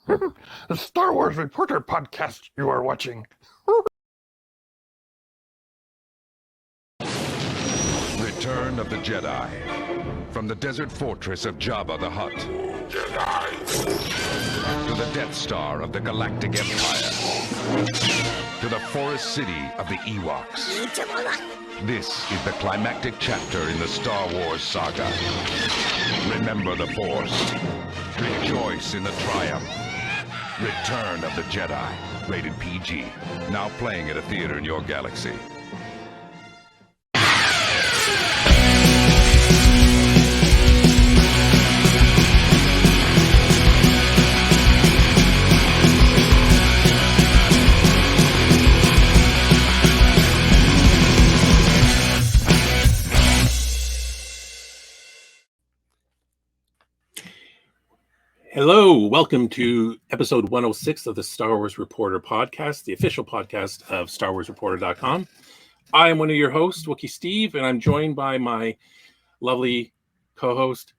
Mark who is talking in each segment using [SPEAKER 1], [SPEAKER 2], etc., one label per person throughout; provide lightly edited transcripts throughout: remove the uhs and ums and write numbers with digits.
[SPEAKER 1] The Star Wars Reporter podcast you are watching.
[SPEAKER 2] Return of the Jedi. From the desert fortress of Jabba the Hutt. Jedi. To the Death Star of the Galactic Empire. To the forest city of the Ewoks. This is the climactic chapter in the Star Wars saga. Remember the Force. Rejoice in the triumph. Return of the Jedi. Rated PG. Now playing at a theater in your galaxy.
[SPEAKER 3] Hello, welcome to episode 106 of the Star Wars Reporter podcast, the official podcast of StarWarsReporter.com. I am one of your hosts, Wookie Steve, and I'm joined by my lovely co-host,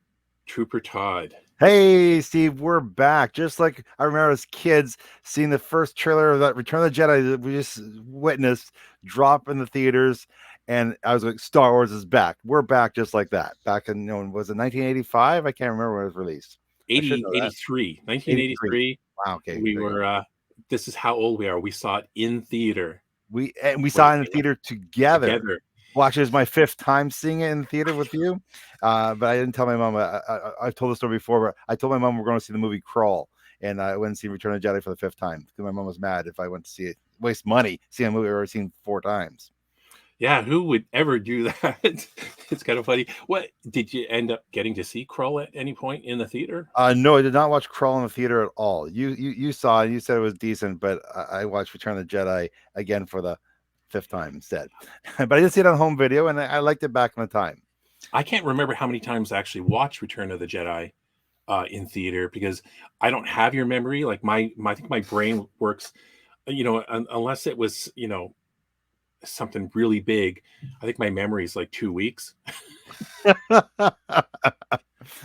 [SPEAKER 3] Trooper Todd.
[SPEAKER 4] Hey, Steve, we're back. Just like I remember as kids seeing the first trailer of that Return of the Jedi that we just witnessed drop in the theaters, and I was like, Star Wars is back. We're back just like that. Back in, was it 1985? I can't remember when it was released.
[SPEAKER 3] 1983.
[SPEAKER 4] Wow, okay.
[SPEAKER 3] We were, this is how old we are. We saw it in theater.
[SPEAKER 4] We saw it in the theater together. Well, actually, it was my fifth time seeing it in the theater with you, but I didn't tell my mom. I've told the story before, but I told my mom we're going to see the movie Crawl, and I went and see Return of the Jedi for the fifth time because my mom was mad if I went to see it, waste money seeing a movie I've already seen 4 times.
[SPEAKER 3] Yeah, who would ever do that? It's kind of funny. What did you end up getting to see Crawl at any point in the theater?
[SPEAKER 4] No, I did not watch Crawl in the theater at all. You saw it, you said it was decent, but I watched Return of the Jedi again for the 5th time instead. But I did see it on home video, and I liked it back in the time.
[SPEAKER 3] I can't remember how many times I actually watched Return of the Jedi in theater because I don't have your memory. Like I think my brain works, unless it was, something really big. I think my memory is like 2 weeks.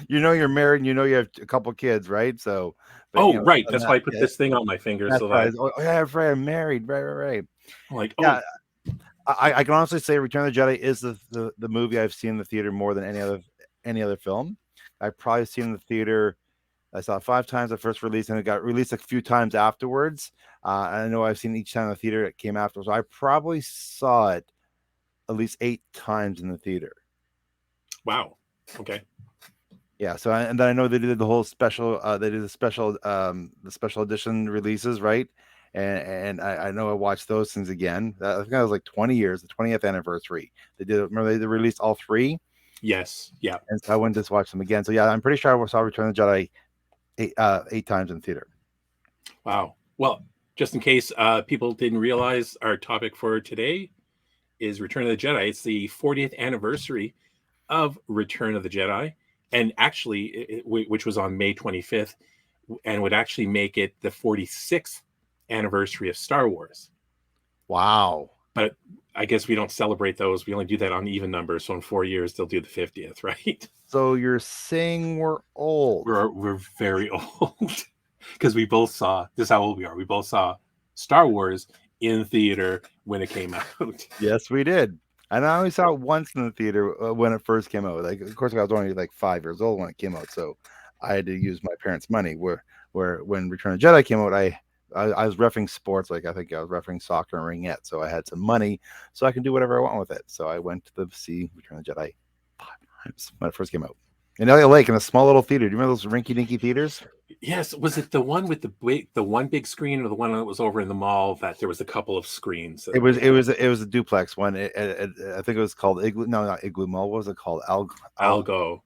[SPEAKER 4] You're married and you have a couple kids, right? So
[SPEAKER 3] right. That's why I put this thing on my finger.
[SPEAKER 4] That's so right. Yeah, right. I'm married. Right.
[SPEAKER 3] I'm like,
[SPEAKER 4] yeah. I can honestly say Return of the Jedi is the movie I've seen in the theater more than any other film. I've probably seen in the theater. I saw it 5 times at first release, and it got released a few times afterwards. I know I've seen each time in the theater it came after, so I probably saw it at least 8 times in the theater.
[SPEAKER 3] Wow. Okay.
[SPEAKER 4] Yeah. So and then I know they did the whole special. They did the special edition releases, right? And I know I watched those things again. I think that was like 20 years, the 20th anniversary. Remember they released all 3.
[SPEAKER 3] Yes. Yeah.
[SPEAKER 4] And so I went to just watch them again. So yeah, I'm pretty sure I saw Return of the Jedi 8 times in the theater.
[SPEAKER 3] Wow. Well, just in case people didn't realize, our topic for today is Return of the Jedi. It's the 40th anniversary of Return of the Jedi, and actually, which was on May 25th, and would actually make it the 46th anniversary of Star Wars.
[SPEAKER 4] Wow.
[SPEAKER 3] But I guess we don't celebrate those. We only do that on even numbers. So in 4 years, they'll do the 50th, right?
[SPEAKER 4] So you're saying we're old.
[SPEAKER 3] We're very old because we both saw, this is how old we are. We both saw Star Wars in theater when it came out.
[SPEAKER 4] Yes, we did. And I only saw it once in the theater when it first came out. Like, of course, I was only like 5 years old when it came out. So I had to use my parents' money where when Return of the Jedi came out, I was reffing sports. Like I think I was reffing soccer and ringette. So I had some money so I can do whatever I want with it. So I went to see Return of the Jedi 5 times when it first came out. In LA Lake, in a small little theater. Do you remember those rinky-dinky theaters?
[SPEAKER 3] Yes. Was it the one with the one big screen, or the one that was over in the mall that there was a couple of screens?
[SPEAKER 4] It was a duplex one. I think it was called Igloo. No, not Igloo Mall. What was it called?
[SPEAKER 3] Algo.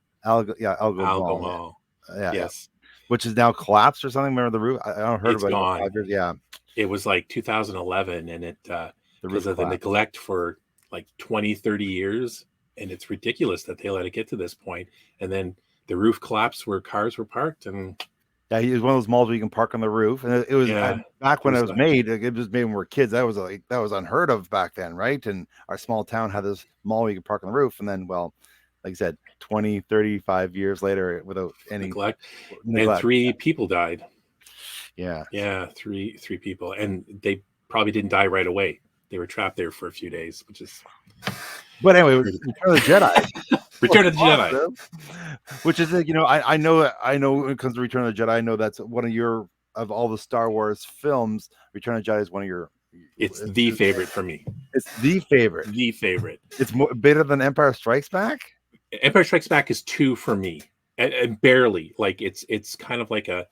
[SPEAKER 4] Yeah, Algo Mall.
[SPEAKER 3] Yeah. Yes.
[SPEAKER 4] Which is now collapsed or something. Remember the roof? I don't heard
[SPEAKER 3] It's
[SPEAKER 4] about
[SPEAKER 3] gone.
[SPEAKER 4] it. Yeah.
[SPEAKER 3] It was like 2011, and it because of the neglect for like 20, 30 years. And it's ridiculous that they let it get to this point. And then the roof collapsed where cars were parked. And
[SPEAKER 4] yeah, it was one of those malls where you can park on the roof. And it was back when it was made. It was made when we were kids. That was unheard of back then, right? And our small town had this mall where you could park on the roof. And then, well, like I said, 20, 35 years later, without any
[SPEAKER 3] neglect. And 3 people died.
[SPEAKER 4] Yeah.
[SPEAKER 3] Yeah, three people, and they probably didn't die right away. They were trapped there for a few days, which is
[SPEAKER 4] But anyway,
[SPEAKER 3] pretty.
[SPEAKER 4] Return of the Jedi.
[SPEAKER 3] Return of the Jedi.
[SPEAKER 4] Awesome. Which is, I know when it comes to Return of the Jedi, I know that's one of your, of all the Star Wars films, Return of the Jedi is one of your.
[SPEAKER 3] It's the favorite for me.
[SPEAKER 4] It's the favorite.
[SPEAKER 3] The favorite.
[SPEAKER 4] It's more better than Empire Strikes Back.
[SPEAKER 3] Empire Strikes Back is 2 for me, and barely. Like it's kind of like a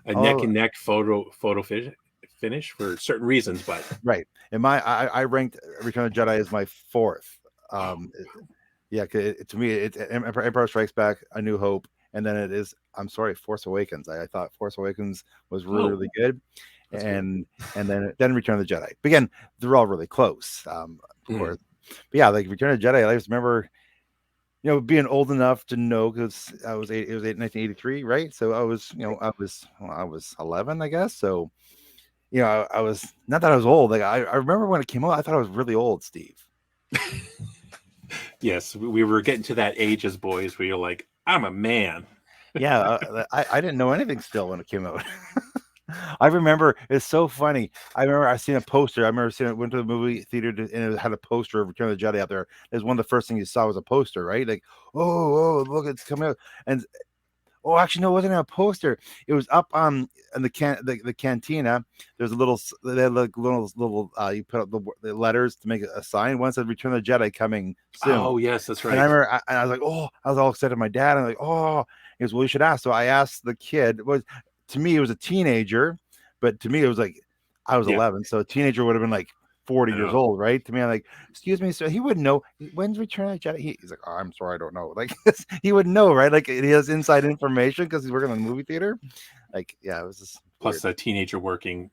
[SPEAKER 3] neck and neck photo finish for certain reasons, but
[SPEAKER 4] right. And I ranked Return of the Jedi as my 4th. Yeah, to me, it's Empire Strikes Back, A New Hope, and then it is. I'm sorry, Force Awakens. I thought Force Awakens was really good, and then Return of the Jedi. But again, they're all really close, of course. But yeah, like Return of the Jedi, I just remember, being old enough to know, because it was 1983, right? So I was, I was 11, I guess. So, I was, not that I was old. Like I remember when it came out, I thought I was really old, Steve.
[SPEAKER 3] Yes, we were getting to that age as boys where you're like, I'm a man.
[SPEAKER 4] Yeah, I didn't know anything still when it came out. I remember, it's so funny. I remember I seen a poster. I remember went to the movie theater and it had a poster of Return of the Jedi out there. It was one of the first things you saw was a poster, right? Like, oh, look, it's coming out. And oh, actually, no, it wasn't a poster. It was up in the cantina. There's a little, they had like little. You put up the letters to make a sign. One said "Return of the Jedi" coming soon.
[SPEAKER 3] Oh yes, that's right.
[SPEAKER 4] And I remember, I was like, oh, I was all excited. My dad, I'm like, oh, he goes, well, you should ask. So I asked the kid. To me, it was a teenager, but to me, it was like I was 11, so a teenager would have been like 40 years old, right? To me, I'm like, excuse me, so he wouldn't know when's Return of the Jedi. He's like, oh, I'm sorry, I don't know. Like he would know, right? Like he has inside information because he's working in the movie theater. Like, yeah, it was just
[SPEAKER 3] plus
[SPEAKER 4] weird.
[SPEAKER 3] A teenager working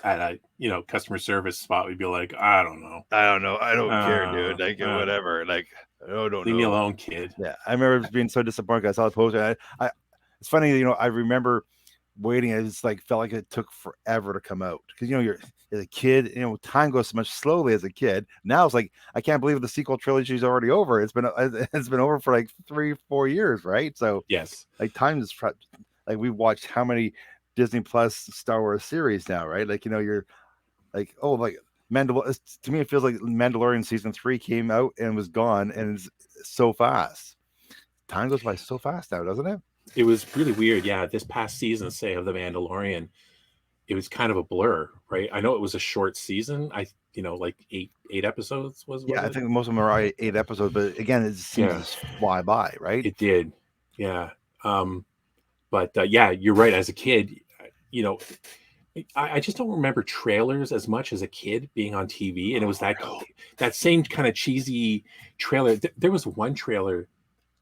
[SPEAKER 3] at a customer service spot would be like, I don't know,
[SPEAKER 4] I don't care, dude. Like whatever. Like, don't
[SPEAKER 3] leave me alone, kid.
[SPEAKER 4] Yeah, I remember being so disappointed. I saw the poster. I it's funny, I remember waiting. I just like felt like it took forever to come out because you're as a kid, time goes so much slowly as a kid. Now it's like I can't believe the sequel trilogy is already over. It's been over for like 3-4 years, right? So
[SPEAKER 3] yes,
[SPEAKER 4] like time is like we've watched how many Disney Plus Star Wars series now, right? Like you're like, oh, like Mandalorian. To me, it feels like Mandalorian season 3 came out and was gone, and it's so fast. Time goes by so fast now, doesn't it?
[SPEAKER 3] It was really weird. Yeah, this past season, say, of The Mandalorian, it was kind of a blur, right? I know it was a short season. Like eight episodes was
[SPEAKER 4] Yeah, I
[SPEAKER 3] it?
[SPEAKER 4] think most of them are 8 episodes, but again, it seems to fly by, right?
[SPEAKER 3] It did. Yeah. But yeah, you're right. As a kid, I just don't remember trailers as much as a kid being on TV, and it was that same kind of cheesy trailer. There was one trailer,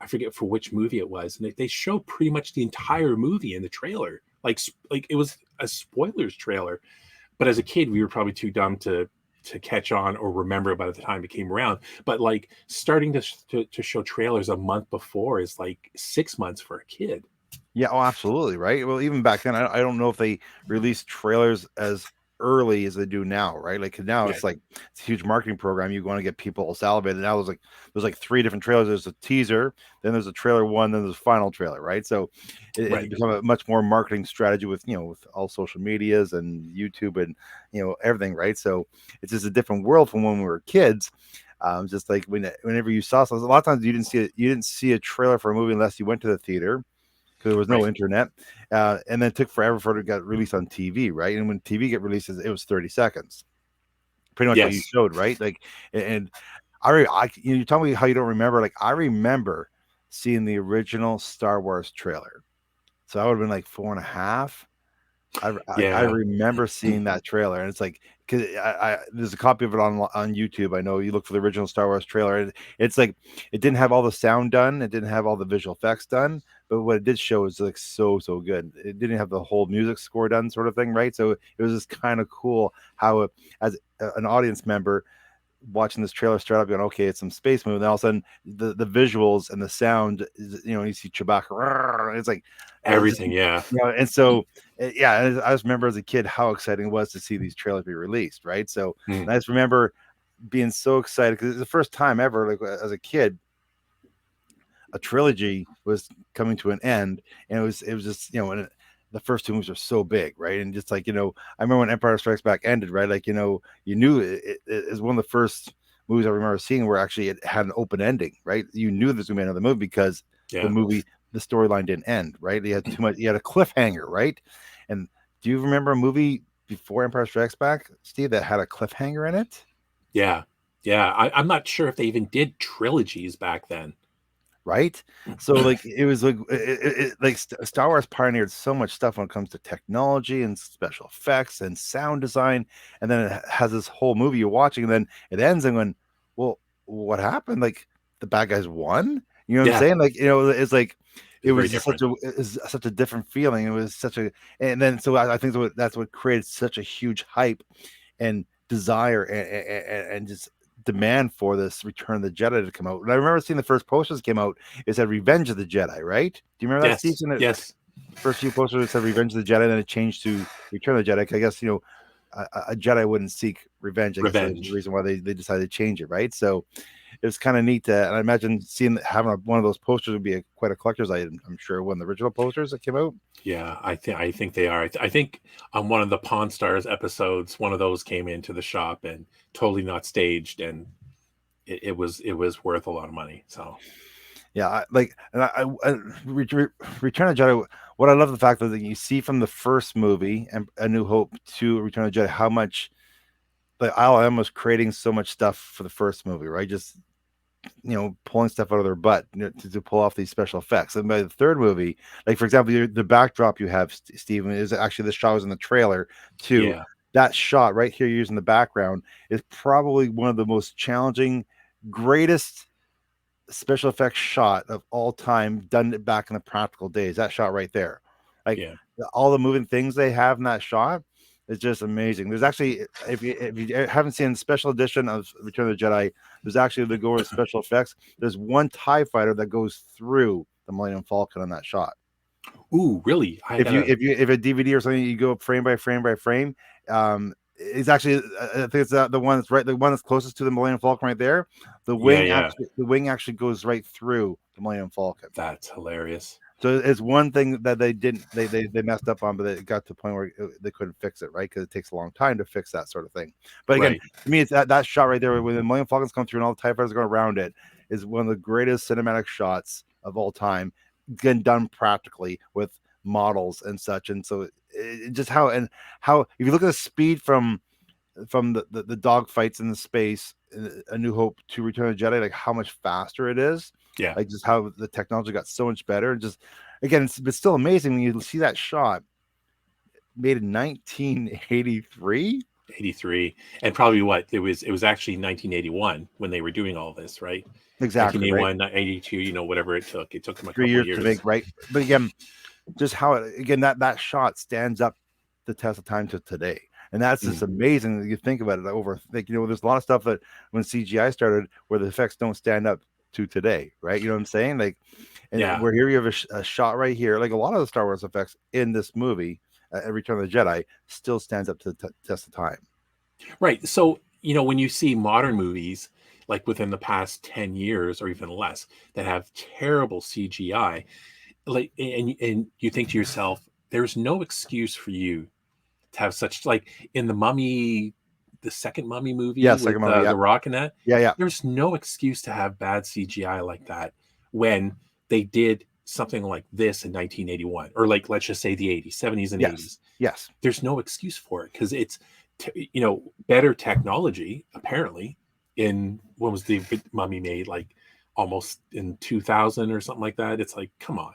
[SPEAKER 3] I forget for which movie it was, and they showed pretty much the entire movie in the trailer, like it was a spoilers trailer. But as a kid, we were probably too dumb to catch on or remember by the time it came around. But like starting to show trailers a month before is like 6 months for a kid.
[SPEAKER 4] Yeah, oh, absolutely, right? Well, even back then, I don't know if they released trailers as early as they do now, right? Like now it's like it's a huge marketing program. You want to get people salivated. Now there's like 3 different trailers. There's a teaser, then there's a trailer 1, then there's a final trailer, right? So it's become a much more marketing strategy with with all social medias and YouTube and everything, right? So it's just a different world from when we were kids. Just like whenever you saw something, a lot of times you didn't see a trailer for a movie unless you went to the theater. There was no internet, and then it took forever for it to get released on TV, right? And when TV get released, it was 30 seconds, pretty much what you showed, right? Like, and you tell me how you don't remember. Like, I remember seeing the original Star Wars trailer, so I would have been like 4.5. I remember seeing that trailer, and it's like because there's a copy of it on YouTube. I know you look for the original Star Wars trailer. It's like it didn't have all the sound done, it didn't have all the visual effects done, but what it did show is like so good. It didn't have the whole music score done, sort of thing, right? So it was just kind of cool how as an audience member watching this trailer start up, going, okay, it's some space movie, and all of a sudden the visuals and the sound is, you see Chewbacca, it's like
[SPEAKER 3] everything,
[SPEAKER 4] and so I just remember as a kid how exciting it was to see these trailers be released, right? So and I just remember being so excited because it's the first time ever, like as a kid, a trilogy was coming to an end, and it was just the first two movies are so big, right? And just like, I remember when Empire Strikes Back ended, right? Like, you knew it is one of the first movies I remember seeing where actually it had an open ending, right? You knew this was going to be another movie because the storyline didn't end, right? You had too much, you had a cliffhanger, right? And do you remember a movie before Empire Strikes Back, Steve, that had a cliffhanger in it?
[SPEAKER 3] Yeah. I'm not sure if they even did trilogies back then.
[SPEAKER 4] Right. So like it was like Star Wars pioneered so much stuff when it comes to technology and special effects and sound design, and then it has this whole movie you're watching, and then it ends and going, well, what happened? Like the bad guys won. You know what I'm saying? Like, it's like it was just such a different feeling. It was such a, and then so I think that's what created such a huge hype and desire and just demand for this Return of the Jedi to come out. And I remember seeing the first posters came out. It said Revenge of the Jedi, right? Do you remember that, Steve?
[SPEAKER 3] Yes.
[SPEAKER 4] First few posters it said Revenge of the Jedi, then it changed to Return of the Jedi. I guess a Jedi wouldn't seek revenge. I guess that's the reason why they decided to change it, right? So it was kind of neat to, and I imagine having one of those posters would be quite a collector's item. I'm sure one of the original posters that came out.
[SPEAKER 3] Yeah, I think they are. I think on one of the Pawn Stars episodes, one of those came into the shop and totally not staged, and it was worth a lot of money. So
[SPEAKER 4] yeah, Return of Jedi. What I love the fact that you see from the first movie and A New Hope to Return of Jedi how much like ILM was creating so much stuff for the first movie, right? Just pulling stuff out of their butt to pull off these special effects. And by the third movie, like for example, the backdrop you have, Stephen, is actually the shot was in the trailer too. Yeah. That shot right here using the background is probably one of the most challenging, greatest special effects shot of all time done back in the practical days. That shot right there, like all the moving things they have in that shot is just amazing. There's actually, if you haven't seen the special edition of Return of the Jedi, there's actually the go with special effects. There's one TIE fighter that goes through the Millennium Falcon on that shot.
[SPEAKER 3] Ooh, really?
[SPEAKER 4] If a DVD or something, you go frame by frame by frame. It's actually, I think it's the one that's right, the one that's closest to the Millennium Falcon right there. The wing the wing actually goes right through the Millennium Falcon.
[SPEAKER 3] That's hilarious.
[SPEAKER 4] So it's one thing that they messed up on, but it got to the point where they couldn't fix it, right? Because it takes a long time to fix that sort of thing. But again, to me, it's that shot right there when the Millennium Falcons come through and all the TIE fighters go around it is one of the greatest cinematic shots of all time, again done practically with models and such. And so just how if you look at the speed from the dog fights in the space, A New Hope to Return of the Jedi, like how much faster it is.
[SPEAKER 3] Yeah,
[SPEAKER 4] like just how the technology got so much better. And just again, it's still amazing when you see that shot made in 1983.
[SPEAKER 3] 83, and probably what it was actually 1981 when they were doing all this, right?
[SPEAKER 4] Exactly.
[SPEAKER 3] 1981, 82, whatever it took them a
[SPEAKER 4] 3
[SPEAKER 3] couple
[SPEAKER 4] years to make, right? But again, just how that shot stands up the test of time to today. And that's just amazing that you think about it over. Like, there's a lot of stuff that when CGI started where the effects don't stand up to today, right? You know what I'm saying? Like, and where here you have a shot right here, like a lot of the Star Wars effects in this movie, Return of the Jedi, still stands up to the test of time.
[SPEAKER 3] Right. So, when you see modern movies, like within the past 10 years or even less, that have terrible CGI, like, and you think to yourself, there's no excuse for you to have such, like in the Mummy, the second Mummy movie with The Rock and that. There's no excuse to have bad CGI like that when they did something like this in 1981, or like, let's just say the 80s, 70s and 80s.
[SPEAKER 4] Yes.
[SPEAKER 3] There's no excuse for it because it's, better technology, apparently, in when was the Mummy made, like almost in 2000 or something like that. It's like, come on.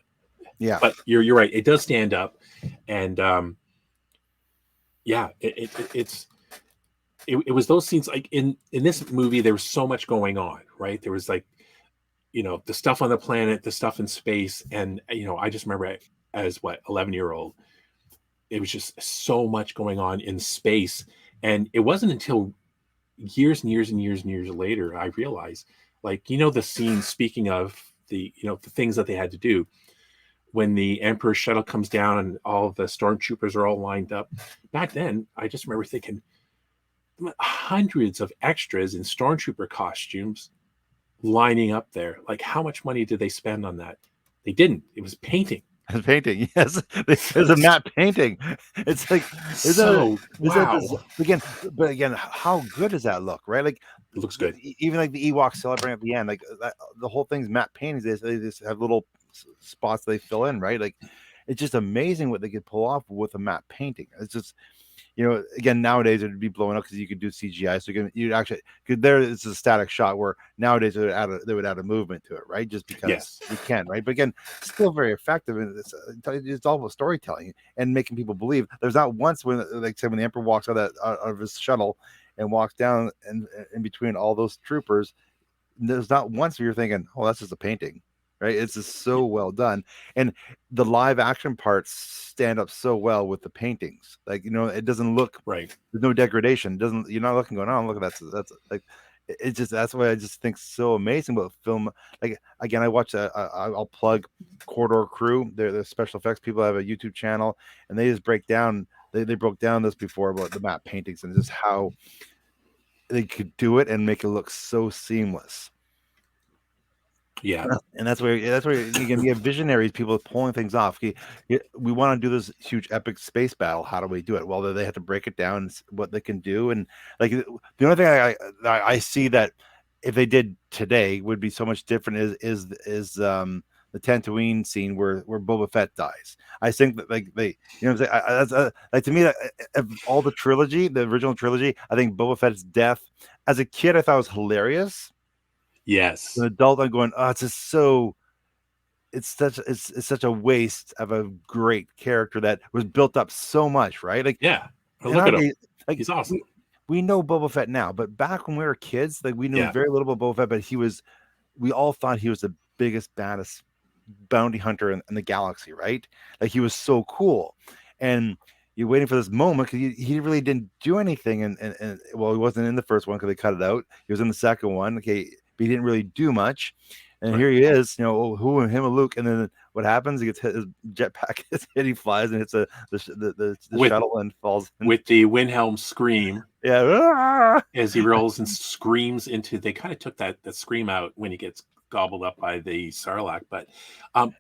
[SPEAKER 4] Yeah.
[SPEAKER 3] But you're right. It does stand up. And it was those scenes, like in this movie, there was so much going on, right? There was like, the stuff on the planet, the stuff in space. And, I just remember as 11-year-old, it was just so much going on in space. And it wasn't until years and years and years and years later, I realized, like, the scene, speaking of the things that they had to do, when the Emperor's shuttle comes down and all the stormtroopers are all lined up. Back then, I just remember thinking, hundreds of extras in stormtrooper costumes lining up there. Like, how much money did they spend on that? They didn't. It was painting.
[SPEAKER 4] A painting, yes. There's a matte painting. It's like,
[SPEAKER 3] So
[SPEAKER 4] is that
[SPEAKER 3] wow,
[SPEAKER 4] this again? But again, how good does that look, right? Like,
[SPEAKER 3] it looks good.
[SPEAKER 4] even like the Ewoks celebrating at the end, like the whole thing's matte paintings. They just have little spots they fill in, right? Like, it's just amazing what they could pull off with a matte painting. It's just, again, nowadays it'd be blowing up because you could do CGI. So you'd actually, because there it's a static shot where nowadays they would add a movement to it, right? Just because
[SPEAKER 3] Yes.
[SPEAKER 4] you can, right? But again, still very effective. And it's all about storytelling and making people believe. There's not once when, like, say, when the Emperor walks out of his shuttle and walks down and in between all those troopers, there's not once where you're thinking, oh, that's just a painting, right? It's just so well done. And the live action parts stand up so well with the paintings. Like, it doesn't look
[SPEAKER 3] Right.
[SPEAKER 4] There's no degradation. You're not looking going, oh, look at that's like, it's just, that's what I just think so amazing about film. Like, again, I watch I'll plug Corridor Crew. They're special effects people, have a YouTube channel, and they just break down, they broke down this before about the matte paintings and just how they could do it and make it look so seamless.
[SPEAKER 3] Yeah.
[SPEAKER 4] And that's where you get visionaries, people pulling things off. We want to do this huge epic space battle. How do we do it? Well, they have to break it down and what they can do. And like, the only thing I see that if they did today would be so much different is the Tatooine scene where Boba Fett dies. I think that, like, they, what I'm saying? Like, to me, of all the original trilogy, I think Boba Fett's death as a kid, I thought was hilarious.
[SPEAKER 3] Yes.
[SPEAKER 4] As an adult, I'm going, oh, it's just so, it's such a waste of a great character that was built up so much, right? Like,
[SPEAKER 3] Yeah. Look at him.
[SPEAKER 4] Like,
[SPEAKER 3] he's awesome.
[SPEAKER 4] We know Boba Fett now, but back when we were kids, like, we knew very little about Boba Fett, but we all thought he was the biggest, baddest bounty hunter in the galaxy, right? Like, he was so cool. And you're waiting for this moment because he really didn't do anything. And well, he wasn't in the first one because they cut it out. He was in the second one. Okay. But he didn't really do much. And here he is, him and Luke. And then what happens? He gets hit, his jetpack gets hit, he flies and hits the shuttle and falls.
[SPEAKER 3] With the Wilhelm scream.
[SPEAKER 4] Yeah.
[SPEAKER 3] As he rolls and screams they kind of took that scream out when he gets gobbled up by the Sarlacc. But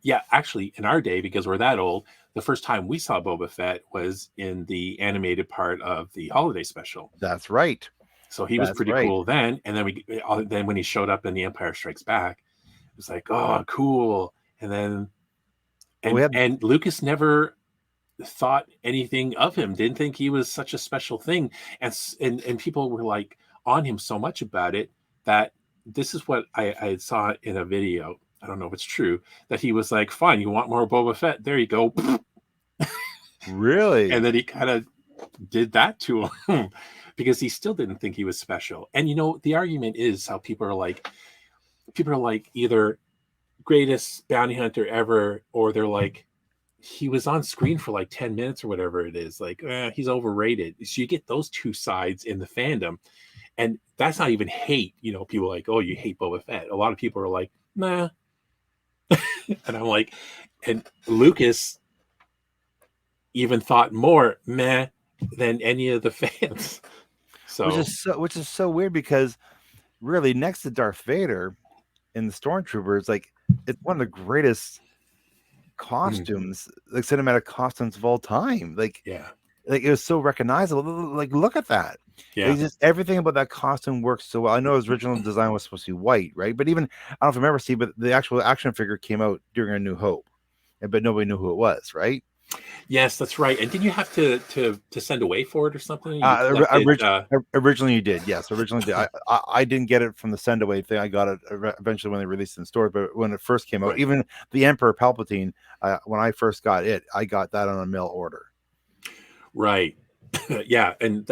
[SPEAKER 3] yeah, actually, in our day, because we're that old, the first time we saw Boba Fett was in the animated part of the holiday special.
[SPEAKER 4] That's right.
[SPEAKER 3] So he was pretty cool then. And then when he showed up in The Empire Strikes Back, it was like, oh, cool. And then and Lucas never thought anything of him, didn't think he was such a special thing. And people were like on him so much about it that this is what I saw in a video. I don't know if it's true, that he was like, fine, you want more Boba Fett? There you go.
[SPEAKER 4] Really?
[SPEAKER 3] And then he kind of did that to him because he still didn't think he was special. And the argument is how people are like either greatest bounty hunter ever, or they're like, he was on screen for like 10 minutes or whatever it is. Like, he's overrated. So you get those two sides in the fandom. And that's not even hate. People are like, oh, you hate Boba Fett. A lot of people are like, nah. And I'm like, and Lucas even thought more meh than any of the fans. So
[SPEAKER 4] which is so weird, because really, next to Darth Vader in the Stormtroopers, like, it's one of the greatest costumes, like cinematic costumes of all time. Like, like, it was so recognizable. Like, look at that. Yeah, just everything about that costume works so well. I know his original design was supposed to be white, right? But even, I don't know if you remember, Steve, but the actual action figure came out during A New Hope, but nobody knew who it was, right?
[SPEAKER 3] Yes, that's right. And didn't you have to send away for it or something?
[SPEAKER 4] Originally you did. Yes, originally did. I didn't get it from the send away thing. I got it eventually when they released it in store. But when it first came out, even the Emperor Palpatine, when I first got it, I got that on a mail order.
[SPEAKER 3] Right. Yeah, and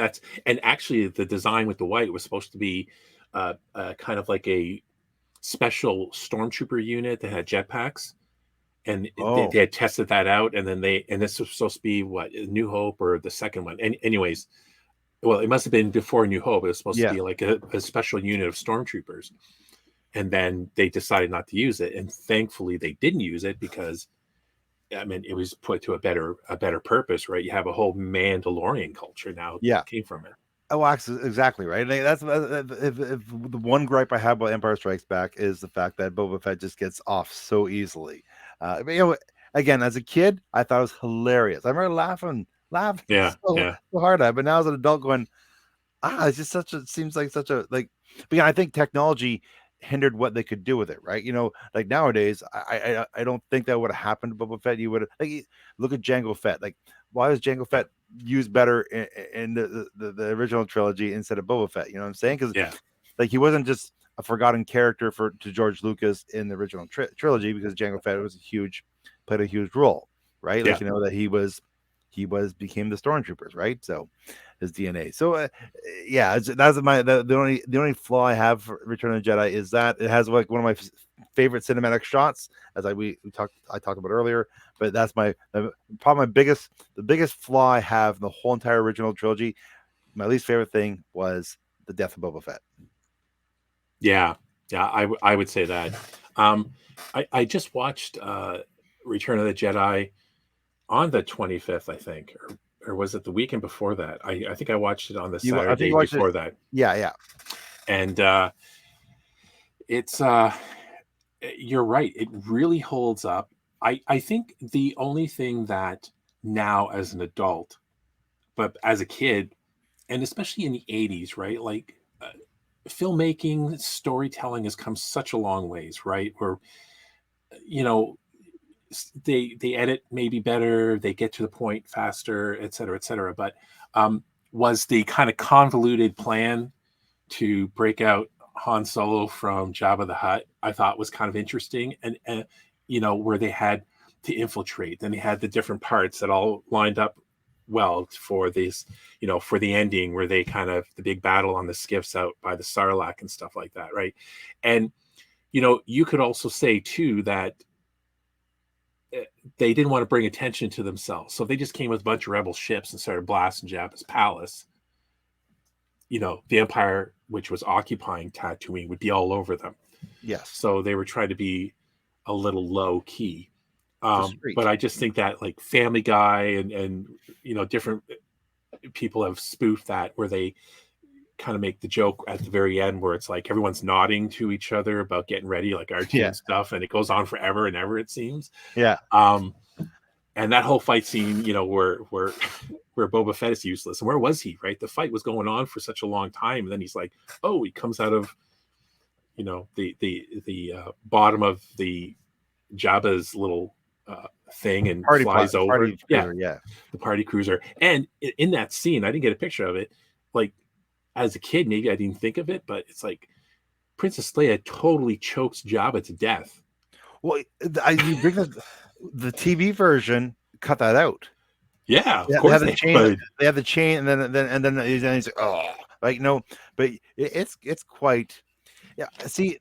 [SPEAKER 3] actually the design with the white was supposed to be kind of like a special stormtrooper unit that had jetpacks. And they had tested that out, and then this was supposed to be what, New Hope or the second one. And anyways, well, it must have been before New Hope. It was supposed to be like a special unit of stormtroopers, and then they decided not to use it. And thankfully, they didn't use it because, I mean, it was put to a better purpose, right? You have a whole Mandalorian culture now that came from it.
[SPEAKER 4] Oh, exactly right. That's if the one gripe I have about Empire Strikes Back is the fact that Boba Fett just gets off so easily. But, again, as a kid, I thought it was hilarious. I remember laughing
[SPEAKER 3] Yeah,
[SPEAKER 4] so,
[SPEAKER 3] yeah,
[SPEAKER 4] so hard at it. But now as an adult, going, it's just seems like such a like. But yeah, I think technology hindered what they could do with it, right? Like nowadays, I don't think that would have happened to Boba Fett. You would like look at Jango Fett. Like, why was Jango Fett used better in the original trilogy instead of Boba Fett? You know what I'm saying? Because
[SPEAKER 3] yeah,
[SPEAKER 4] like he wasn't just a forgotten character to George Lucas in the original trilogy, because Jango Fett played a huge role, right? Like
[SPEAKER 3] yeah.
[SPEAKER 4] that became the stormtroopers, right? So his DNA. So yeah, that's the only flaw I have for Return of the Jedi is that it has like one of my favorite cinematic shots, as I talked about earlier. But that's probably the biggest flaw I have in the whole entire original trilogy. My least favorite thing was the death of Boba Fett.
[SPEAKER 3] Yeah, yeah, I would say that. Um, I just watched Return of the Jedi on the 25th, I think, or was it the weekend before that? I think I watched it on the
[SPEAKER 4] I think
[SPEAKER 3] Saturday
[SPEAKER 4] you watched it.
[SPEAKER 3] before that,
[SPEAKER 4] Yeah.
[SPEAKER 3] and it's you're right. It really holds up. I think the only thing that now as an adult, but as a kid, and especially in the 80s, right? Like filmmaking, storytelling has come such a long ways, right? Where you know they edit maybe better, they get to the point faster, et cetera, et cetera. But was the kind of convoluted plan to break out Han Solo from Jabba the Hutt, I thought was kind of interesting, and where they had to infiltrate, then they had the different parts that all lined up well for this, for the ending where they kind of the big battle on the skiffs out by the Sarlacc and stuff like that, right? And you could also say too that they didn't want to bring attention to themselves, so if they just came with a bunch of rebel ships and started blasting Jabba's palace, the Empire, which was occupying Tatooine, would be all over them.
[SPEAKER 4] Yes.
[SPEAKER 3] So they were trying to be a little low key.
[SPEAKER 4] Discreet.
[SPEAKER 3] But I just think that like Family Guy and different people have spoofed that, where they kind of make the joke at the very end where it's like everyone's nodding to each other about getting ready, like RT
[SPEAKER 4] Yeah.
[SPEAKER 3] and stuff, and it goes on forever and ever, it seems.
[SPEAKER 4] Yeah.
[SPEAKER 3] And that whole fight scene, where Boba Fett is useless. And where was he, right? The fight was going on for such a long time. And then he's like, oh, he comes out of, the bottom of the Jabba's little thing and flies over.
[SPEAKER 4] Yeah.
[SPEAKER 3] The party cruiser. And in that scene, I didn't get a picture of it. Like, as a kid, maybe I didn't think of it, but it's like Princess Leia totally chokes Jabba to death.
[SPEAKER 4] Well, you bring the TV version cut that out.
[SPEAKER 3] Yeah, of
[SPEAKER 4] They
[SPEAKER 3] course
[SPEAKER 4] have the
[SPEAKER 3] they
[SPEAKER 4] chain.
[SPEAKER 3] could.
[SPEAKER 4] They have the chain, and then he's like, oh, like no, but it's quite. Yeah, see,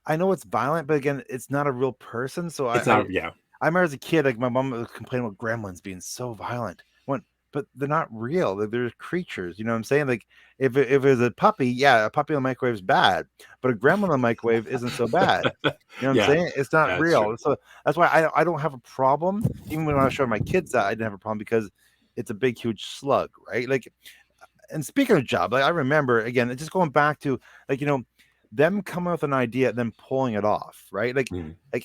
[SPEAKER 4] I know it's violent, but again, it's not a real person. So
[SPEAKER 3] It's not. Yeah,
[SPEAKER 4] I remember as a kid, like my mom was complaining about gremlins being so violent. But they're not real. They're creatures. You know what I'm saying? Like if it was a puppy, yeah, a puppy in the microwave is bad, but a gremlin in the microwave isn't so bad. You know what I'm
[SPEAKER 3] Yeah.
[SPEAKER 4] saying? It's not
[SPEAKER 3] Yeah, it's
[SPEAKER 4] real.
[SPEAKER 3] true.
[SPEAKER 4] So that's why I don't have a problem. Even when I was showing my kids that, I didn't have a problem because it's a big, huge slug, right? Like, and speaking of Jabba, like, I remember again, just going back to like them coming with an idea, then pulling it off, right? Like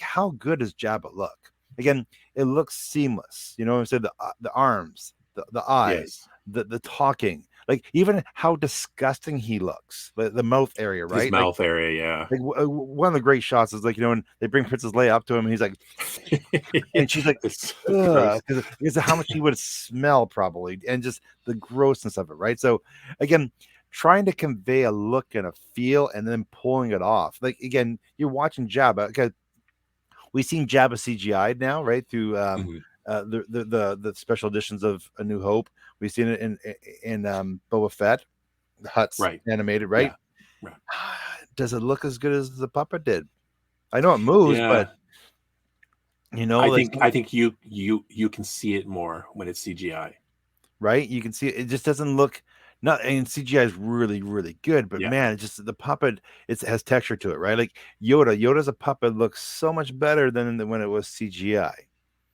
[SPEAKER 4] how good does Jabba look? Again, it looks seamless. You know what I'm saying? The arms, the eyes,
[SPEAKER 3] Yes.
[SPEAKER 4] the talking, like even how disgusting he looks, the mouth area, right?
[SPEAKER 3] His mouth area, yeah.
[SPEAKER 4] Like one of the great shots is like when they bring Princess Leia up to him, and he's like, and she's like, because of how much he would smell probably, and just the grossness of it, right? So again, trying to convey a look and a feel, and then pulling it off. Like again, you're watching Jabba. Okay, we've seen Jabba CGI'd now, right? Through the special editions of A New Hope. We've seen it in Boba Fett, the Hutt's
[SPEAKER 3] Right.
[SPEAKER 4] animated, right?
[SPEAKER 3] Yeah. Right.
[SPEAKER 4] Does it look as good as the puppet did? I know it moves, but
[SPEAKER 3] I think you can see it more when it's CGI.
[SPEAKER 4] Right? You can see it just doesn't look and CGI is really, really good, but man, it's just the puppet, it has texture to it, right? Like Yoda's a puppet looks so much better than when it was CGI.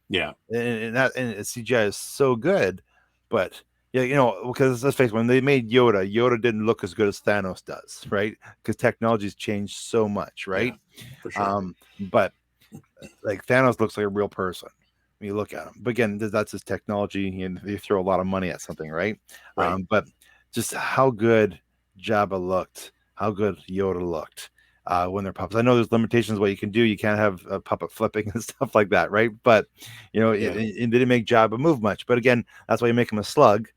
[SPEAKER 3] Yeah.
[SPEAKER 4] And CGI is so good, but yeah, because let's face it, when they made Yoda didn't look as good as Thanos does, right? Because technology's changed so much, right?
[SPEAKER 3] Yeah, for sure.
[SPEAKER 4] But like Thanos looks like a real person. when you look at them. But again, that's just technology, and they throw a lot of money at something, right?
[SPEAKER 3] Right.
[SPEAKER 4] But just how good Jabba looked, how good Yoda looked when they're puppets. I know there's limitations what you can do. You can't have a puppet flipping and stuff like that, right? But
[SPEAKER 3] Yeah.
[SPEAKER 4] it didn't make Jabba move much. But again, that's why you make him a slug,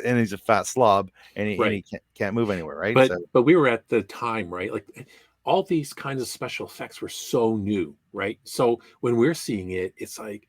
[SPEAKER 4] and he's a fat slob, and he can't move anywhere, right?
[SPEAKER 3] But we were at the time, right? Like all these kinds of special effects were so new, right? So when we're seeing it, it's like,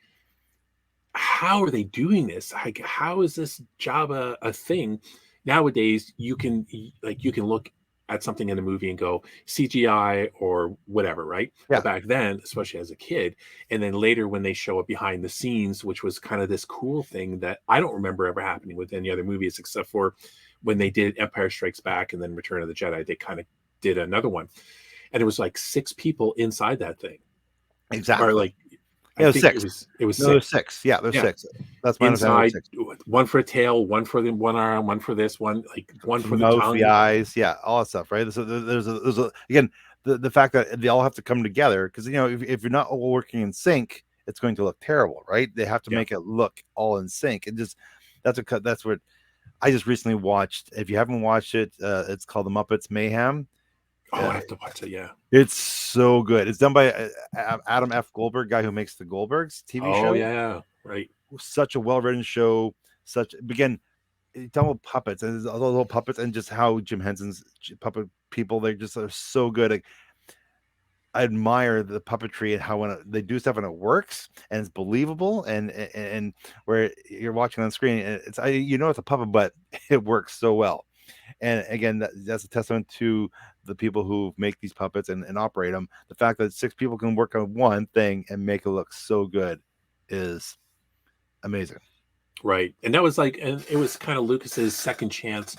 [SPEAKER 3] how are they doing this? Like, how is this Java a thing? Nowadays, you can look at something in a movie and go CGI or whatever, right?
[SPEAKER 4] Yeah.
[SPEAKER 3] But back then, especially as a kid, and then later when they show it behind the scenes, which was kind of this cool thing that I don't remember ever happening with any other movies except for when they did Empire Strikes Back and then Return of the Jedi, they kind of did another one. And it was like 6 people inside that thing.
[SPEAKER 4] Exactly.
[SPEAKER 3] Or like,
[SPEAKER 4] it was
[SPEAKER 3] think
[SPEAKER 4] 6.
[SPEAKER 3] it was
[SPEAKER 4] No,
[SPEAKER 3] 6.
[SPEAKER 4] There's 6. Yeah, there's 6. That's my
[SPEAKER 3] Inside,
[SPEAKER 4] understanding. 6.
[SPEAKER 3] one for a tail, one for the one arm, one for this, one
[SPEAKER 4] For
[SPEAKER 3] for
[SPEAKER 4] the
[SPEAKER 3] the
[SPEAKER 4] mouth,
[SPEAKER 3] tongue.
[SPEAKER 4] the eyes, yeah, all that stuff, right? So there's again the fact that they all have to come together, because if you're not all working in sync, it's going to look terrible, right? They have to make it look all in sync, and just that's what I just recently watched. If you haven't watched it, it's called The Muppets Mayhem.
[SPEAKER 3] Oh, I have to watch it. Yeah,
[SPEAKER 4] it's so good. It's done by Adam F. Goldberg, guy who makes the Goldbergs TV show.
[SPEAKER 3] Oh yeah, right.
[SPEAKER 4] Such a well-written show. Again, talking about puppets and all those little puppets, and just how Jim Henson's puppet people, they just are so good. Like, I admire the puppetry and how when they do stuff and it works and it's believable, and where you're watching on screen and it's it's a puppet, but it works so well. And again, that's a testament to the people who make these puppets and operate them. The fact that 6 people can work on one thing and make it look so good is amazing.
[SPEAKER 3] Right. And that was and it was kind of Lucas's second chance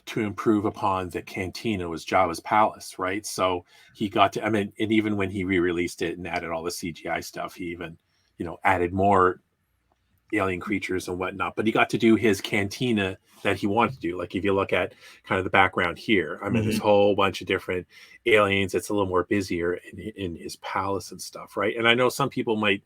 [SPEAKER 3] to improve upon the cantina, was Jabba's palace, right? So he got to, and even when he re-released it and added all the CGI stuff, he even, added more alien creatures and whatnot, but he got to do his cantina that he wanted to do. Like if you look at kind of the background here, there's a whole bunch of different aliens. It's a little more busier in his palace and stuff, right? And I know some people might,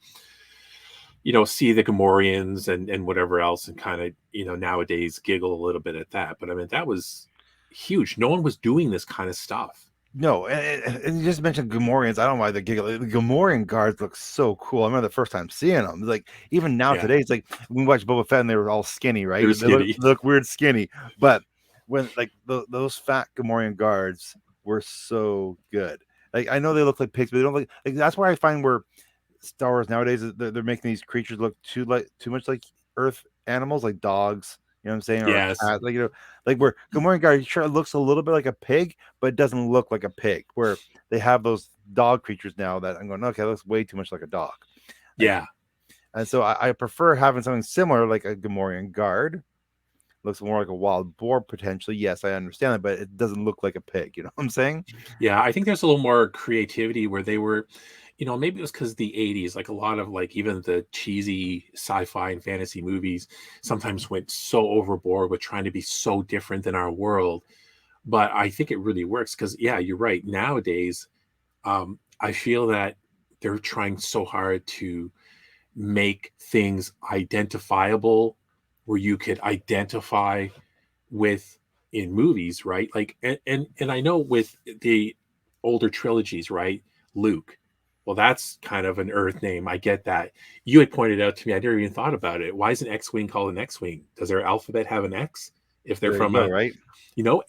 [SPEAKER 3] see the Gamorreans and whatever else and kind of, nowadays giggle a little bit at that. But that was huge. No one was doing this kind of stuff.
[SPEAKER 4] No, and you just mentioned Gamorreans. I don't know why they giggle. The Gamorrean guards look so cool. I remember the first time seeing them. Like even now today, it's like when we watched Boba Fett and they were all skinny, right? They look weird skinny. But when like those fat Gamorrean guards were so good. Like I know they look like pigs, but they don't look like. That's why I find where Star Wars nowadays they're making these creatures look too much like Earth animals, like dogs. You know what I'm saying?
[SPEAKER 3] Yes.
[SPEAKER 4] Or like where Gamorrean guard sure looks a little bit like a pig, but it doesn't look like a pig. Where they have those dog creatures now that I'm going, okay, that looks way too much like a dog.
[SPEAKER 3] Yeah.
[SPEAKER 4] And so I prefer having something similar like a Gamorrean guard. Looks more like a wild boar potentially. Yes, I understand that, but it doesn't look like a pig. You know what I'm saying?
[SPEAKER 3] Yeah, I think there's a little more creativity where they were, maybe it was because the 80s, like a lot of even the cheesy sci-fi and fantasy movies sometimes went so overboard with trying to be so different than our world. But I think it really works because, yeah, you're right. Nowadays, I feel that they're trying so hard to make things identifiable where you could identify with in movies, right? Like, and I know with the older trilogies, right? Luke, well, that's kind of an Earth name. I get that. You had pointed out to me, I never even thought about it. Why is an X-wing called an X-wing? Does their alphabet have an X? If they're from
[SPEAKER 4] right?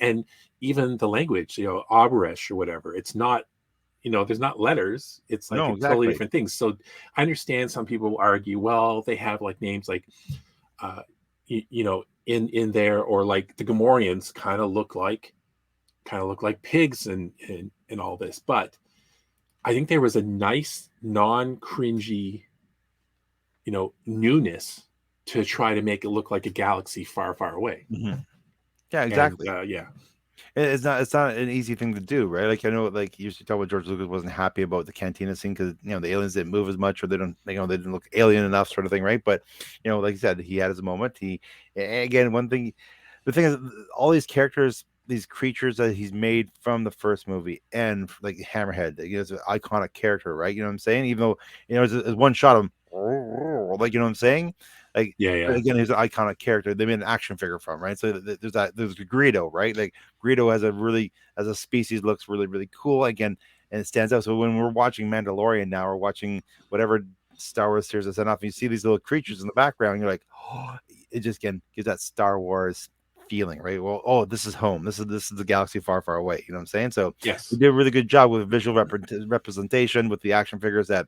[SPEAKER 3] And even the language, Aberesh or whatever, it's not, there's not letters. It's like totally different things. So I understand some people argue, well, they have like names like, in there, or like the Gamorreans kind of look like pigs and all this. But I think there was a nice non-cringy, newness to try to make it look like a galaxy far, far away.
[SPEAKER 4] Mm-hmm. Yeah, exactly.
[SPEAKER 3] And, yeah.
[SPEAKER 4] It's not an easy thing to do, right? Like I know, like you used to talk about George Lucas wasn't happy about the cantina scene because the aliens didn't move as much, or they didn't look alien enough, sort of thing, right? But like you said, he had his moment. The thing is, all these characters, these creatures that he's made from the first movie, and like Hammerhead, it's an iconic character, right? You know what I'm saying? Even though it's one shot of him, like, you know what I'm saying? Like,
[SPEAKER 3] Yeah, yeah.
[SPEAKER 4] again, he's an iconic character. They made an action figure from, right? So there's Greedo, right? Like Greedo as a species looks really really cool again, and it stands out. So when we're watching Mandalorian now, or watching whatever Star Wars series that's enough, you see these little creatures in the background, you're like, oh, it just again gives that Star Wars feeling, right? Well, oh, this is home. This is the galaxy far, far away. You know what I'm saying? So they
[SPEAKER 3] Yes.
[SPEAKER 4] did a really good job with visual representation with the action figures, that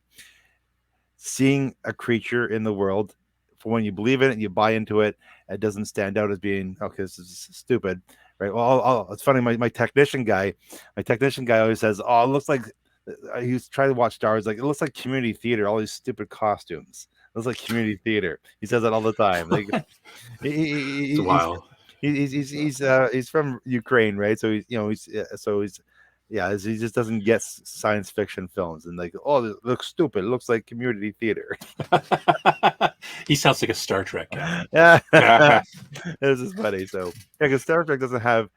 [SPEAKER 4] seeing a creature in the world, for when you believe in it, you buy into it, it doesn't stand out as being, okay, this is stupid, right? Well, it's funny. My technician guy always says, "Oh, it looks like." He's trying to watch Star Wars. Like, it looks like community theater. All these stupid costumes. It looks like community theater. He says that all the time. Like,
[SPEAKER 3] It's a
[SPEAKER 4] he,
[SPEAKER 3] while.
[SPEAKER 4] he's from Ukraine, right? So he's yeah, he just doesn't get science fiction films, and like, oh, it looks stupid. It looks like community theater.
[SPEAKER 3] He sounds like a Star Trek guy.
[SPEAKER 4] Yeah, this is funny. So yeah, because Star Trek doesn't have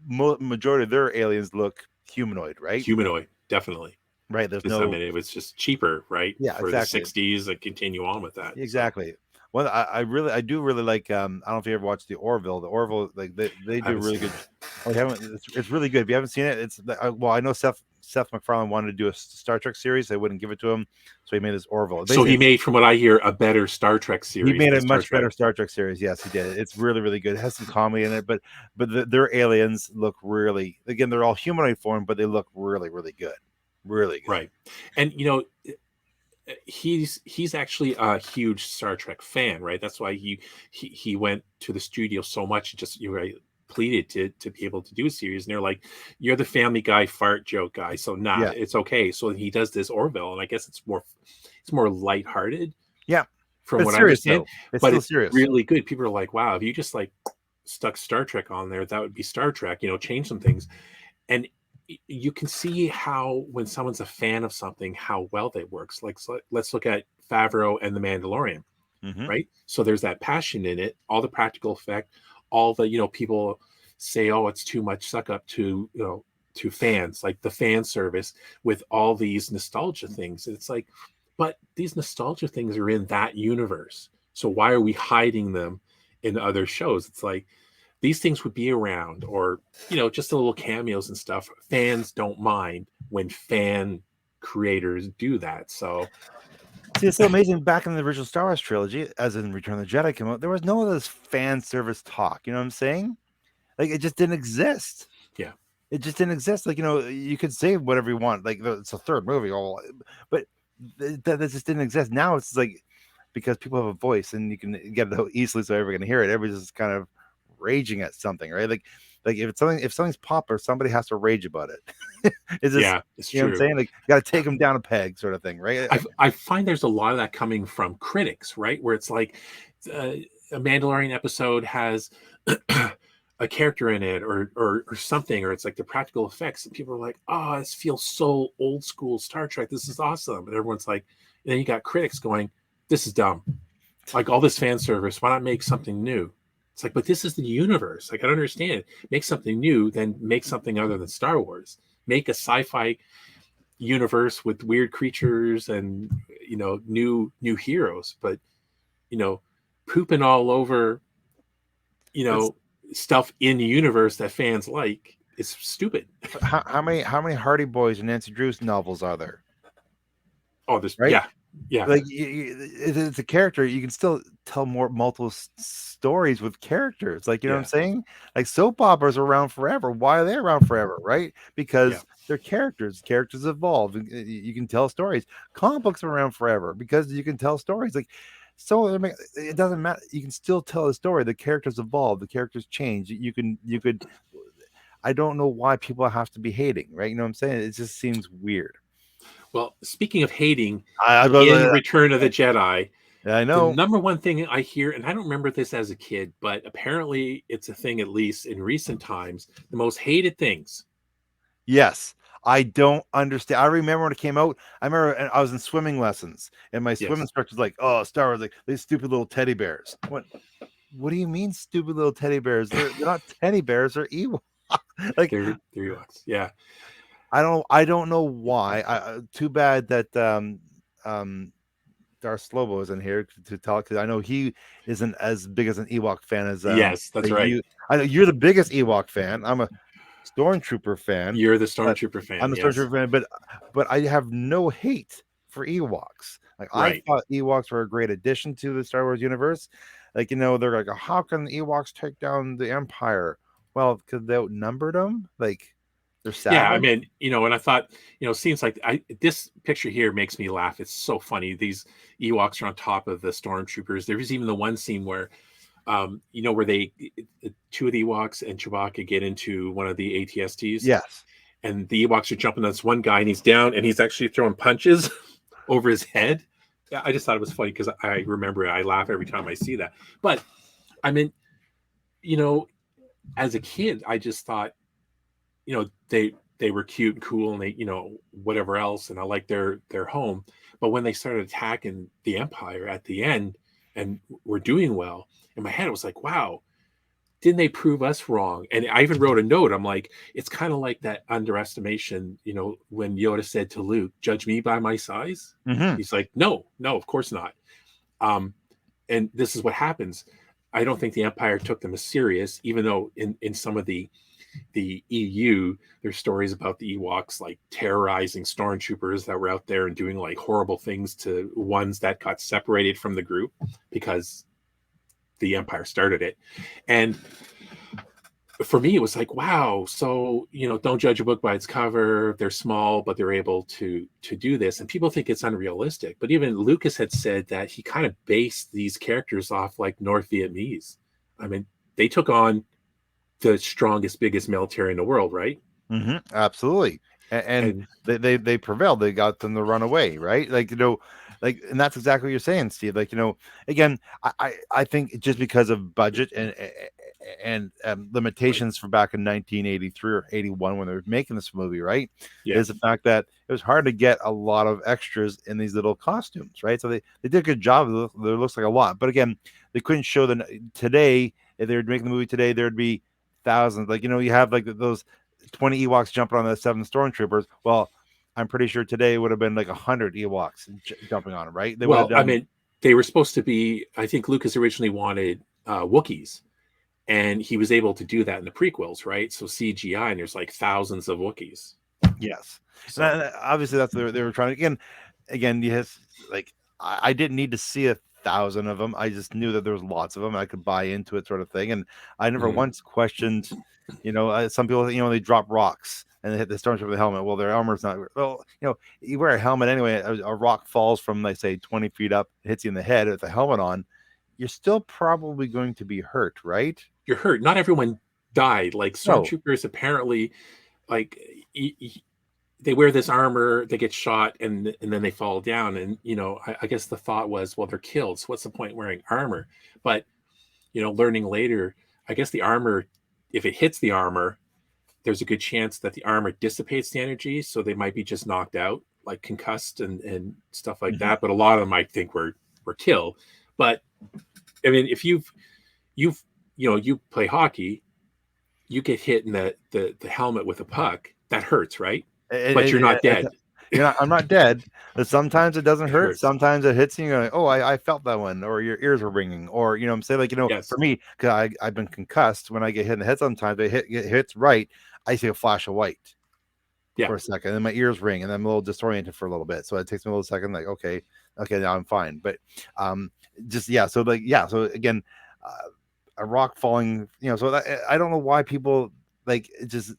[SPEAKER 4] majority of their aliens look humanoid, right?
[SPEAKER 3] Humanoid, definitely.
[SPEAKER 4] Right. There's
[SPEAKER 3] Because I
[SPEAKER 4] no.
[SPEAKER 3] mean, it was just cheaper, right,
[SPEAKER 4] Yeah,
[SPEAKER 3] for the
[SPEAKER 4] exactly.
[SPEAKER 3] '60s, and continue on with that. So,
[SPEAKER 4] Exactly. Well, I do really like. I don't know if you ever watched the Orville. The Orville, like they
[SPEAKER 3] I
[SPEAKER 4] do
[SPEAKER 3] haven't
[SPEAKER 4] really
[SPEAKER 3] seen
[SPEAKER 4] good.
[SPEAKER 3] that.
[SPEAKER 4] Oh, you haven't? It's really good. If you haven't seen it, it's well, I know Seth MacFarlane wanted to do a Star Trek series. They wouldn't give it to him, so he made this Orville.
[SPEAKER 3] So
[SPEAKER 4] Basically,
[SPEAKER 3] he made, from what I hear, a better Star Trek
[SPEAKER 4] he
[SPEAKER 3] series
[SPEAKER 4] made
[SPEAKER 3] than
[SPEAKER 4] a
[SPEAKER 3] Star
[SPEAKER 4] much better
[SPEAKER 3] Trek.
[SPEAKER 4] Star Trek series. Yes, he did. It's really really good. It has some comedy in it, but their aliens look really. Again, they're all humanoid form, but they look really really good. Really good.
[SPEAKER 3] Right. And he's actually a huge Star Trek fan, right? That's why he went to the studio so much, just pleaded to be able to do a series. And they're like, "You're the Family Guy fart joke guy, so nah,
[SPEAKER 4] Yeah.
[SPEAKER 3] it's okay." So he does this Orville, and I guess it's more lighthearted,
[SPEAKER 4] Yeah.
[SPEAKER 3] from
[SPEAKER 4] But
[SPEAKER 3] what
[SPEAKER 4] it's
[SPEAKER 3] I
[SPEAKER 4] serious
[SPEAKER 3] understand.
[SPEAKER 4] though. It's
[SPEAKER 3] But
[SPEAKER 4] still
[SPEAKER 3] it's
[SPEAKER 4] serious.
[SPEAKER 3] really good. People are like, "Wow, if you just like stuck Star Trek on there, that would be Star Trek." Change some things, and you can see how, when someone's a fan of something, how well they works. Like, so let's look at Favreau and the Mandalorian,
[SPEAKER 4] Mm-hmm.
[SPEAKER 3] right? So there's that passion in it, all the practical effect, all the people say, oh, it's too much suck up to to fans, like the fan service with all these nostalgia things. It's like, but these nostalgia things are in that universe, so why are we hiding them in other shows? It's like, these things would be around, or just the little cameos and stuff. Fans don't mind when fan creators do that. So
[SPEAKER 4] See, it's so amazing. Back in the original Star Wars trilogy, as in Return of the Jedi came out, there was no of this fan service talk. You know what I'm saying? Like, it just didn't exist.
[SPEAKER 3] yeah,
[SPEAKER 4] It just didn't exist. Like, you could say whatever you want. Like, it's a third movie, but that just didn't exist. Now it's like, because people have a voice and you can get it out easily, so everybody's gonna hear it. Everybody's just kind of raging at something, right? Like if something's popular, somebody has to rage about it. Is this,
[SPEAKER 3] yeah, it's
[SPEAKER 4] you know what I'm
[SPEAKER 3] true.
[SPEAKER 4] saying? Like, you got to take them down a peg, sort of thing, right?
[SPEAKER 3] I find there's a lot of that coming from critics, right? Where it's like, a Mandalorian episode has a character in it, or something, or it's like the practical effects, and people are like, "Oh, this feels so old school Star Trek. This is awesome." And everyone's like, and then you got critics going, "This is dumb. Like, all this fan service. Why not make something new?" It's like, but this is the universe. Like, I don't understand. Make something new, then make something other than Star Wars. Make a sci-fi universe with weird creatures and new heroes. But pooping all over
[SPEAKER 4] It's,
[SPEAKER 3] stuff in the universe that fans like is stupid.
[SPEAKER 4] how many Hardy Boys and Nancy Drews novels are there?
[SPEAKER 3] Oh, there's
[SPEAKER 4] Right?
[SPEAKER 3] yeah.
[SPEAKER 4] Like, it's a character. You can still tell multiple stories with characters. Like, you know what I'm saying? Like, soap operas are around forever. Why are they around forever? Right? Because they're characters. Characters evolve. You can tell stories. Comic books are around forever because you can tell stories. Like, so I mean, it doesn't matter. You can still tell a story. The characters evolve. The characters change. You could. I don't know why people have to be hating. Right? You know what I'm saying? It just seems weird.
[SPEAKER 3] Well, speaking of hating,
[SPEAKER 4] I
[SPEAKER 3] in Return of the Jedi, the
[SPEAKER 4] know.
[SPEAKER 3] number one thing I hear, and I don't remember this as a kid, but apparently it's a thing, at least in recent times, the most hated things.
[SPEAKER 4] Yes. I don't understand. I remember when it came out. I remember I was in swimming lessons, and my swim instructor's like, "Oh, Star Wars, like these stupid little teddy bears." What do you mean, stupid little teddy bears? They're not teddy bears. They're evil. Like,
[SPEAKER 3] they're Ewoks. Yeah.
[SPEAKER 4] I don't know why. Too bad that our Slobo is in here to talk, because I know he isn't as big as an Ewok fan as
[SPEAKER 3] Yes, that's right.
[SPEAKER 4] you. I know you're the biggest Ewok fan. I'm a Stormtrooper fan.
[SPEAKER 3] You're the
[SPEAKER 4] But
[SPEAKER 3] Stormtrooper fan.
[SPEAKER 4] I'm a
[SPEAKER 3] Yes.
[SPEAKER 4] Stormtrooper fan, but I have no hate for Ewoks. Like
[SPEAKER 3] Right.
[SPEAKER 4] I thought Ewoks were a great addition to the Star Wars universe. Like, you know, they're like, how can the Ewoks take down the Empire? Well, because they outnumbered them. Like, they're
[SPEAKER 3] Yeah, I
[SPEAKER 4] savage.
[SPEAKER 3] mean, you know, and I thought, you know, seems like this picture here makes me laugh. It's so funny. These Ewoks are on top of the stormtroopers. There was even the one scene where, you know, where two of the Ewoks and Chewbacca get into one of the ATSTs.
[SPEAKER 4] Yes.
[SPEAKER 3] And the Ewoks are jumping on this one guy, and he's down, and he's actually throwing punches over his head. Yeah, I just thought it was funny because I remember it. I laugh every time I see that. But I mean, you know, as a kid, I just thought, you know, they were cute and cool, and they, you know, whatever else, and I liked their home. But when they started attacking the Empire at the end and were doing well, in my head it was like, wow, didn't they prove us wrong? And I even wrote a note. I'm like, it's kind of like that underestimation, you know, when Yoda said to Luke, "Judge me by my size."
[SPEAKER 4] Mm-hmm.
[SPEAKER 3] He's like, no, of course not. And this is what happens. I don't think the Empire took them as serious, even though in some of the EU, there's stories about the Ewoks like terrorizing stormtroopers that were out there and doing like horrible things to ones that got separated from the group because the Empire started it. And for me, it was like, wow. So, you know, don't judge a book by its cover. They're small, but they're able to do this. And people think it's unrealistic. But even Lucas had said that he kind of based these characters off like North Vietnamese. I mean, they took on the strongest, biggest military in the world, right?
[SPEAKER 4] Mm-hmm. Absolutely. And they prevailed. They got them to run away, right? Like, you know, like, and that's exactly what you're saying, Steve. Like, you know, again, I think just because of budget and limitations for back in 1983 or 81 when they were making this movie, right?
[SPEAKER 3] Yeah.
[SPEAKER 4] Is the fact that it was hard to get a lot of extras in these little costumes, right? So they did a good job. There looks like a lot, but again, they couldn't show today. If they were making the movie today, there'd be thousands. Like, you know, you have like those 20 Ewoks jumping on the 7 stormtroopers. Well, I'm pretty sure today it would have been like 100 Ewoks jumping on them, right? They would have done.
[SPEAKER 3] I mean, they were supposed to be. I think Lucas originally wanted Wookiees, and he was able to do that in the prequels, right? So CGI, and there's like thousands of Wookiees.
[SPEAKER 4] Yes,
[SPEAKER 3] So,
[SPEAKER 4] and obviously that's what they were trying to. Again, yes, like I didn't need to see 1,000 of them. I just knew that there was lots of them. I could buy into it, sort of thing, and I never once questioned. You know, some people, you know, they drop rocks and they hit the stormtrooper with the helmet. Well, their armor's not. Well, you know, you wear a helmet anyway. A rock falls from, like, say, 20 feet up, hits you in the head with a helmet on. You're still probably going to be hurt, right?
[SPEAKER 3] You're hurt. Not everyone died. Like stormtroopers, apparently, like they wear this armor, they get shot, and then they fall down. And you know, I guess the thought was, well, they're killed. So what's the point wearing armor? But you know, learning later, I guess the armor, if it hits the armor, there's a good chance that the armor dissipates the energy, so they might be just knocked out, like concussed and stuff like that. But a lot of them, I think, were killed. But I mean, if you play hockey, you get hit in the helmet with a puck, that hurts, right? But you're not dead.
[SPEAKER 4] I'm not dead, but sometimes it doesn't hurt.
[SPEAKER 3] Hurts.
[SPEAKER 4] Sometimes it hits you. You're like, oh, I felt that one, or your ears are ringing, or, you know, I'm saying, like, you know,
[SPEAKER 3] Yes.
[SPEAKER 4] for me, because I've been concussed. When I get hit in the head, sometimes it hits right. I see a flash of white for a second, and then my ears ring, and I'm a little disoriented for a little bit. So it takes me a little second, like, okay, now I'm fine. But so again, a rock falling, you know, so I don't know why people, like, it just.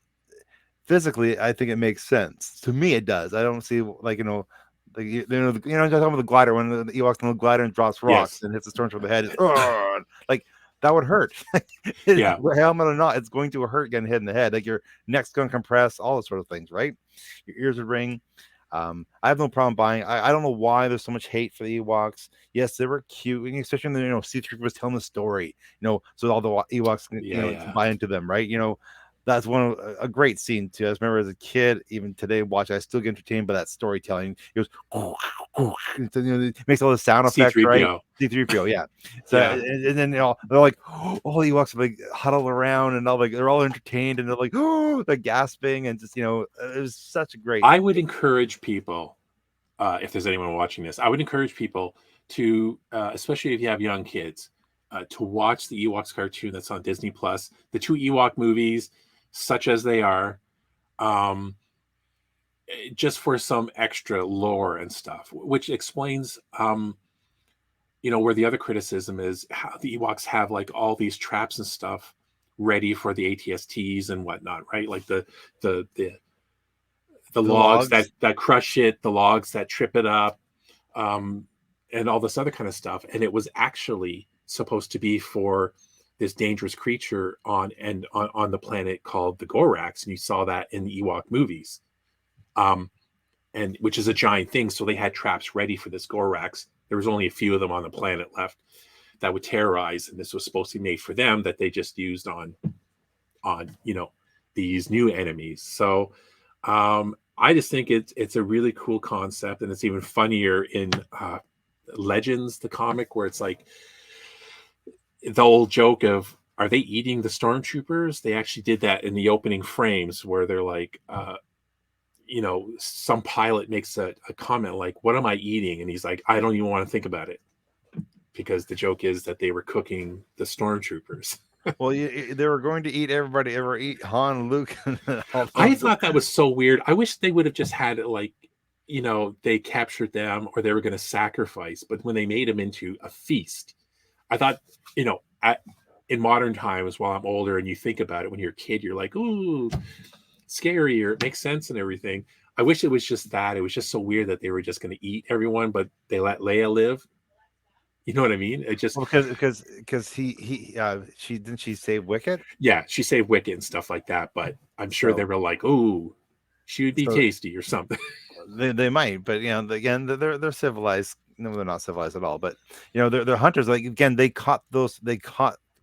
[SPEAKER 4] Physically, I think it makes sense. To me, it does. I don't see, like, you know, I'm talking about the glider, when the Ewoks on the glider and drops rocks and hits the stormtrooper the head. Like, that would hurt.
[SPEAKER 3] Yeah.
[SPEAKER 4] Helmet or not, it's going to hurt getting hit in the head. Like, your neck's going to compress, all those sort of things, right? Your ears would ring. I have no problem buying. I don't know why there's so much hate for the Ewoks. Yes, they were cute, especially when, you know, C3 was telling the story, you know, so all the Ewoks can buy into them, right? You know, that's a great scene too. I remember as a kid, even today, watching, I still get entertained by that storytelling. It goes, it makes all the sound effects, right? C3PO, yeah. So and then, you know, they're like, all the Ewoks are like huddled around, and all, like, they're all entertained, and they're like, they're gasping, and just, you know, it was such a great.
[SPEAKER 3] I would encourage people, if there's anyone watching this, I would encourage people to, especially if you have young kids, to watch the Ewoks cartoon that's on Disney Plus. The two Ewok movies, such as they are, um, just for some extra lore and stuff, which explains, where the other criticism is how the Ewoks have like all these traps and stuff ready for the ATSTs and whatnot, right? Like the the logs that crush it, the logs that trip it up, and all this other kind of stuff. And it was actually supposed to be for this dangerous creature on the planet called the Gorax, and you saw that in the Ewok movies, and which is a giant thing. So they had traps ready for this Gorax. There was only a few of them on the planet left that would terrorize, and this was supposed to be made for them that they just used on these new enemies. So I just think it's a really cool concept, and it's even funnier in Legends, the comic, where it's like the old joke of, are they eating the stormtroopers? They actually did that in the opening frames where they're like, some pilot makes a comment like, what am I eating? And he's like, I don't even want to think about it, because the joke is that they were cooking the stormtroopers.
[SPEAKER 4] Well, they were going to eat everybody, ever eat Han, Luke.
[SPEAKER 3] I thought that was so weird. I wish they would have just had it like, they captured them or they were going to sacrifice. But when they made them into a feast, I thought, in modern times, while I'm older and you think about it, when you're a kid, you're like, ooh, scary, or it makes sense and everything. I wish it was just that. It was just so weird that they were just going to eat everyone, but they let Leia live. You know what I mean? It just
[SPEAKER 4] because she save Wicket?
[SPEAKER 3] Yeah, she saved Wicket and stuff like that. But I'm sure they were like, "Ooh, she would be tasty" or something.
[SPEAKER 4] They might, but again, they're civilized. No, they're not civilized at all. But they're hunters. Like, again, they caught the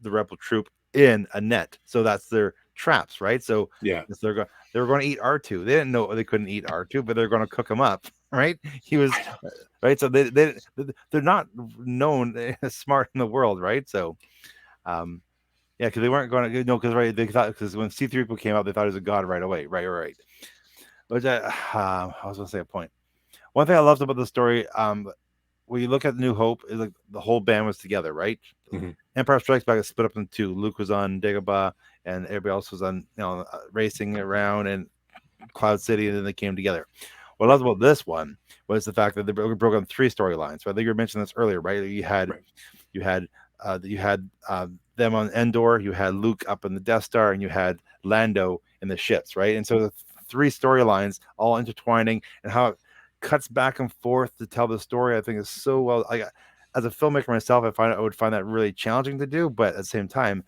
[SPEAKER 4] rebel troop in a net, so that's their traps, right? So
[SPEAKER 3] yeah,
[SPEAKER 4] they were going to eat R2. They didn't know they couldn't eat R2, but they're going to cook him up, right? He was right. So they're not known as smart in the world, right? So, yeah, because they weren't going to because right, they thought, because when C-3PO came out, they thought he was a god right away, right. Which I was going to say a point. One thing I loved about the story, when you look at New Hope, is like the whole band was together, right?
[SPEAKER 3] Mm-hmm.
[SPEAKER 4] Empire Strikes Back is split up into two. Luke was on Dagobah, and everybody else was on, racing around in Cloud City, and then they came together. What I loved about this one was the fact that they broke on 3 storylines. So I think you mentioned this earlier, right? You had them on Endor, you had Luke up in the Death Star, and you had Lando in the ships, right? And so the 3 storylines all intertwining, and how it cuts back and forth to tell the story, I think is so well. As a filmmaker myself, I would find that really challenging to do, but at the same time,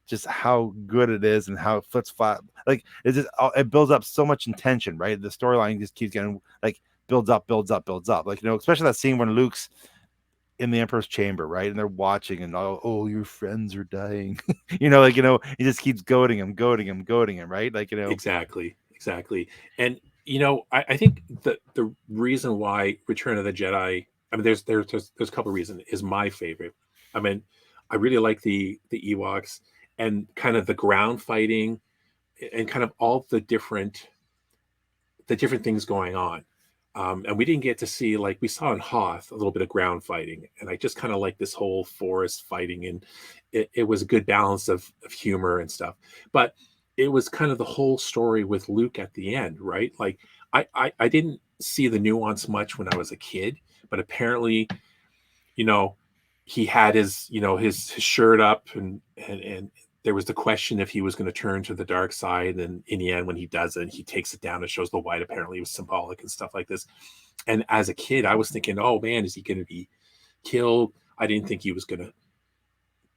[SPEAKER 4] just how good it is and how it flips flat. Like, it builds up so much intention, right? The storyline just keeps getting builds up. Like, especially that scene when Luke's in the Emperor's chamber, right? And they're watching, and your friends are dying. He just keeps goading him, right?
[SPEAKER 3] Exactly. And I think the reason why Return of the Jedi, I mean, there's a couple of reasons, is my favorite. I mean, I really like the Ewoks and kind of the ground fighting and kind of all the different things going on. And we didn't get to see, like we saw in Hoth, a little bit of ground fighting. And I just kind of like this whole forest fighting, and it was a good balance of humor and stuff. But it was kind of the whole story with Luke at the end, right? Like I didn't see the nuance much when I was a kid, but apparently, he had his, his shirt up, and there was the question if he was going to turn to the dark side. And in the end, when he doesn't, he takes it down and shows the white. Apparently it was symbolic and stuff like this. And as a kid, I was thinking, oh man, is he going to be killed? I didn't think he was going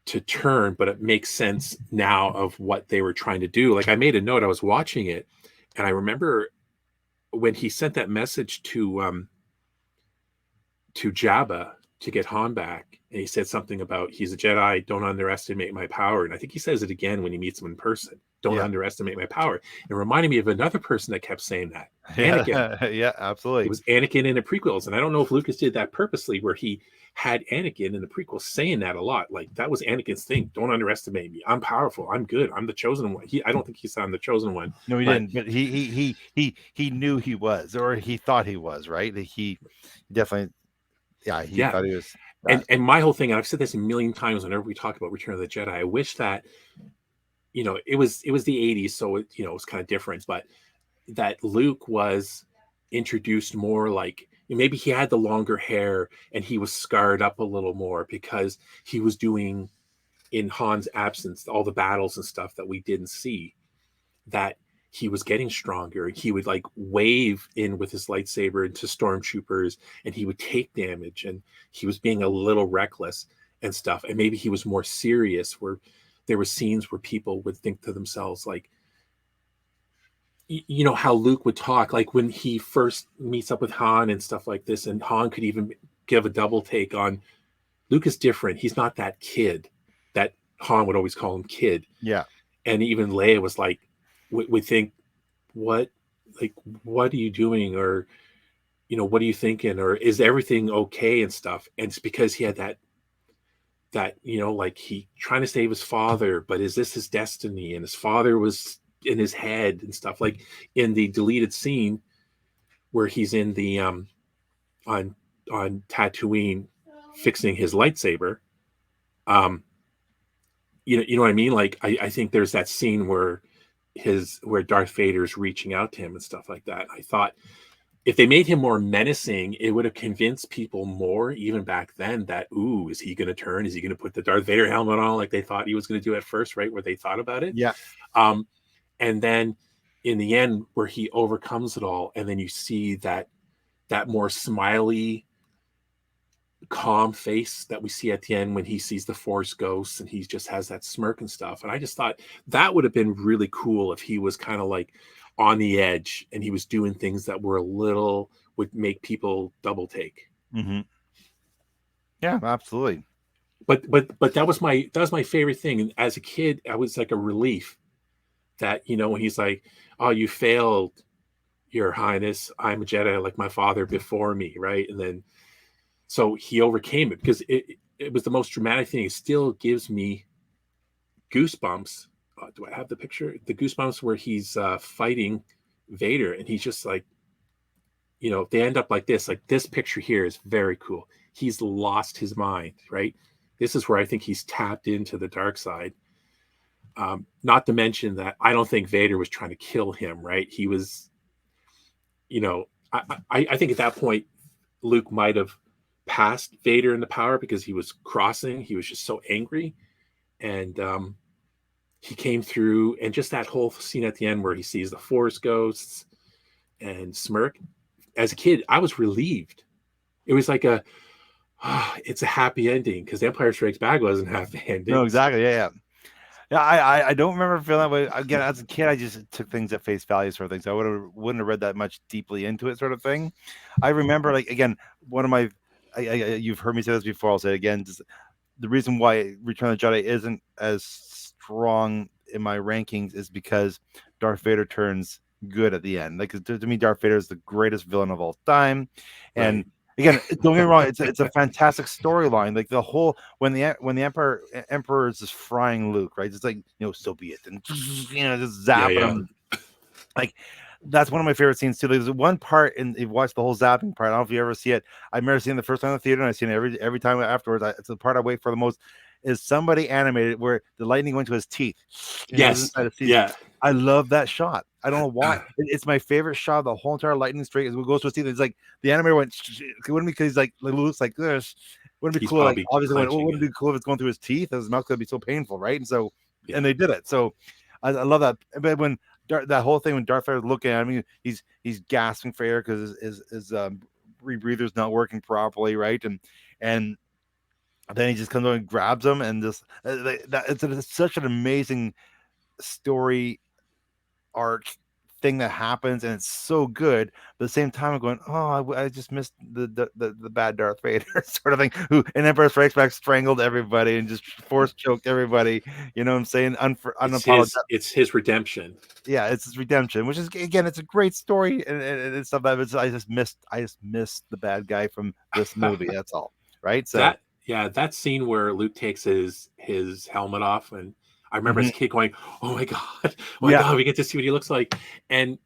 [SPEAKER 3] to turn, but it makes sense now of what they were trying to do. Like, I made a note, I was watching it, and I remember when he sent that message to Jabba to get Han back, and he said something about, he's a Jedi, don't underestimate my power. And I think he says it again when he meets him in person. Don't underestimate my power. It reminded me of another person that kept saying that. Anakin.
[SPEAKER 4] Yeah, absolutely.
[SPEAKER 3] It was Anakin in the prequels. And I don't know if Lucas did that purposely, where he had Anakin in the prequels saying that a lot. Like, that was Anakin's thing. Don't underestimate me. I'm powerful. I'm good. I'm the chosen one. I don't think he said I'm the chosen one.
[SPEAKER 4] No, he didn't. But he knew he was, or he thought he was, right? He definitely Yeah, he
[SPEAKER 3] Yeah.
[SPEAKER 4] thought he was
[SPEAKER 3] And my whole thing, and I've said this a million times whenever we talk about Return of the Jedi, I wish that, it was the 80s, so it, it was kind of different, but that Luke was introduced more like, maybe he had the longer hair and he was scarred up a little more because he was doing, in Han's absence, all the battles and stuff that we didn't see, that he was getting stronger. He would like wave in with his lightsaber into stormtroopers and he would take damage, and he was being a little reckless and stuff. And maybe he was more serious, where there were scenes where people would think to themselves like, how Luke would talk, like when he first meets up with Han and stuff like this, and Han could even give a double take on Luke is different. He's not that kid that Han would always call him kid.
[SPEAKER 4] yeah.
[SPEAKER 3] And even Leia was like, would think, what, like, what are you doing? Or, what are you thinking? Or is everything okay and stuff? And it's because he had that, like he trying to save his father, but is this his destiny? And his father was in his head and stuff, like in the deleted scene where he's in the, on Tatooine fixing his lightsaber. You know what I mean? Like, I think there's that scene where Darth Vader's reaching out to him and stuff like that. I thought if they made him more menacing, it would have convinced people more, even back then, that, ooh, is he going to turn? Is he going to put the Darth Vader helmet on like they thought he was going to do at first, right? Where they thought about it.
[SPEAKER 4] Yeah.
[SPEAKER 3] And then in the end, where he overcomes it all, and then you see that more smiley, calm face that we see at the end when he sees the Force ghosts, and he just has that smirk and stuff. And I just thought that would have been really cool if he was kind of like on the edge and he was doing things that were would make people double take.
[SPEAKER 4] Mm-hmm. Yeah, absolutely.
[SPEAKER 3] But that was my favorite thing. And as a kid, I was like a relief that, when he's like, oh, you failed, Your Highness, I'm a Jedi like my father before me, right? And then so he overcame it, because it was the most dramatic thing. It still gives me goosebumps. Do I have the picture? The goosebumps where he's fighting Vader, and he's just like, they end up like this. Like, this picture here is very cool. He's lost his mind, right? This is where I think he's tapped into the dark side. Not to mention that I don't think Vader was trying to kill him, right? He was, I think at that point, Luke might have passed Vader in the power, because he was crossing. He was just so angry. And he came through, and just that whole scene at the end where he sees the Force ghosts and smirk. As a kid, I was relieved. It was like it's a happy ending, because Empire Strikes Back wasn't happy ending.
[SPEAKER 4] No, exactly. Yeah. I don't remember feeling that way. Again, as a kid, I just took things at face value, sort of thing. So I wouldn't have read that much deeply into it, sort of thing. I remember, like, again, one of my, you've heard me say this before. I'll say it again. Just the reason why Return of the Jedi isn't as strong in my rankings is because Darth Vader turns good at the end. Like, to me, Darth Vader is the greatest villain of all time, and
[SPEAKER 3] Right.
[SPEAKER 4] again, don't get me wrong, it's a fantastic storyline. Like, the whole when the Emperor is just frying Luke, right? It's like, so be it, and just zapping him. Like, that's one of my favorite scenes too. There's one part, and you've watched the whole zapping part. I don't know if you ever see it. I've never seen it the first time in the theater, and I've seen it every time afterwards. It's the part I wait for the most. Is somebody animated where the lightning went to his teeth?
[SPEAKER 3] Yes. Yeah.
[SPEAKER 4] I love that shot. I don't know why. It's my favorite shot of the whole entire lightning streak. Is what goes to his teeth. It's like the animator went. It wouldn't be because he's like looks like this. Wouldn't it be cool? Like, obviously, wouldn't it be cool if it's going through his teeth? His mouth could be so painful, right? And so, and they did it. So, I love that. But when that whole thing, when Darth Vader's looking at him, he's gasping for air because his rebreather's not working properly, right? And then he just comes over and grabs him, and just it's such an amazing story arc thing that happens, and it's so good. But at the same time, I'm going, oh, I just missed the bad Darth Vader sort of thing, who in Empire Strikes Back strangled everybody and just force choked everybody. You know what I'm saying? Unapologetic.
[SPEAKER 3] It's his redemption.
[SPEAKER 4] Yeah, it's his redemption, which is, again, it's a great story and stuff. That I just missed the bad guy from this movie. That's all, right? So
[SPEAKER 3] that scene where Luke takes his helmet off, and I remember as a kid going, oh my God, we get to see what he looks like. And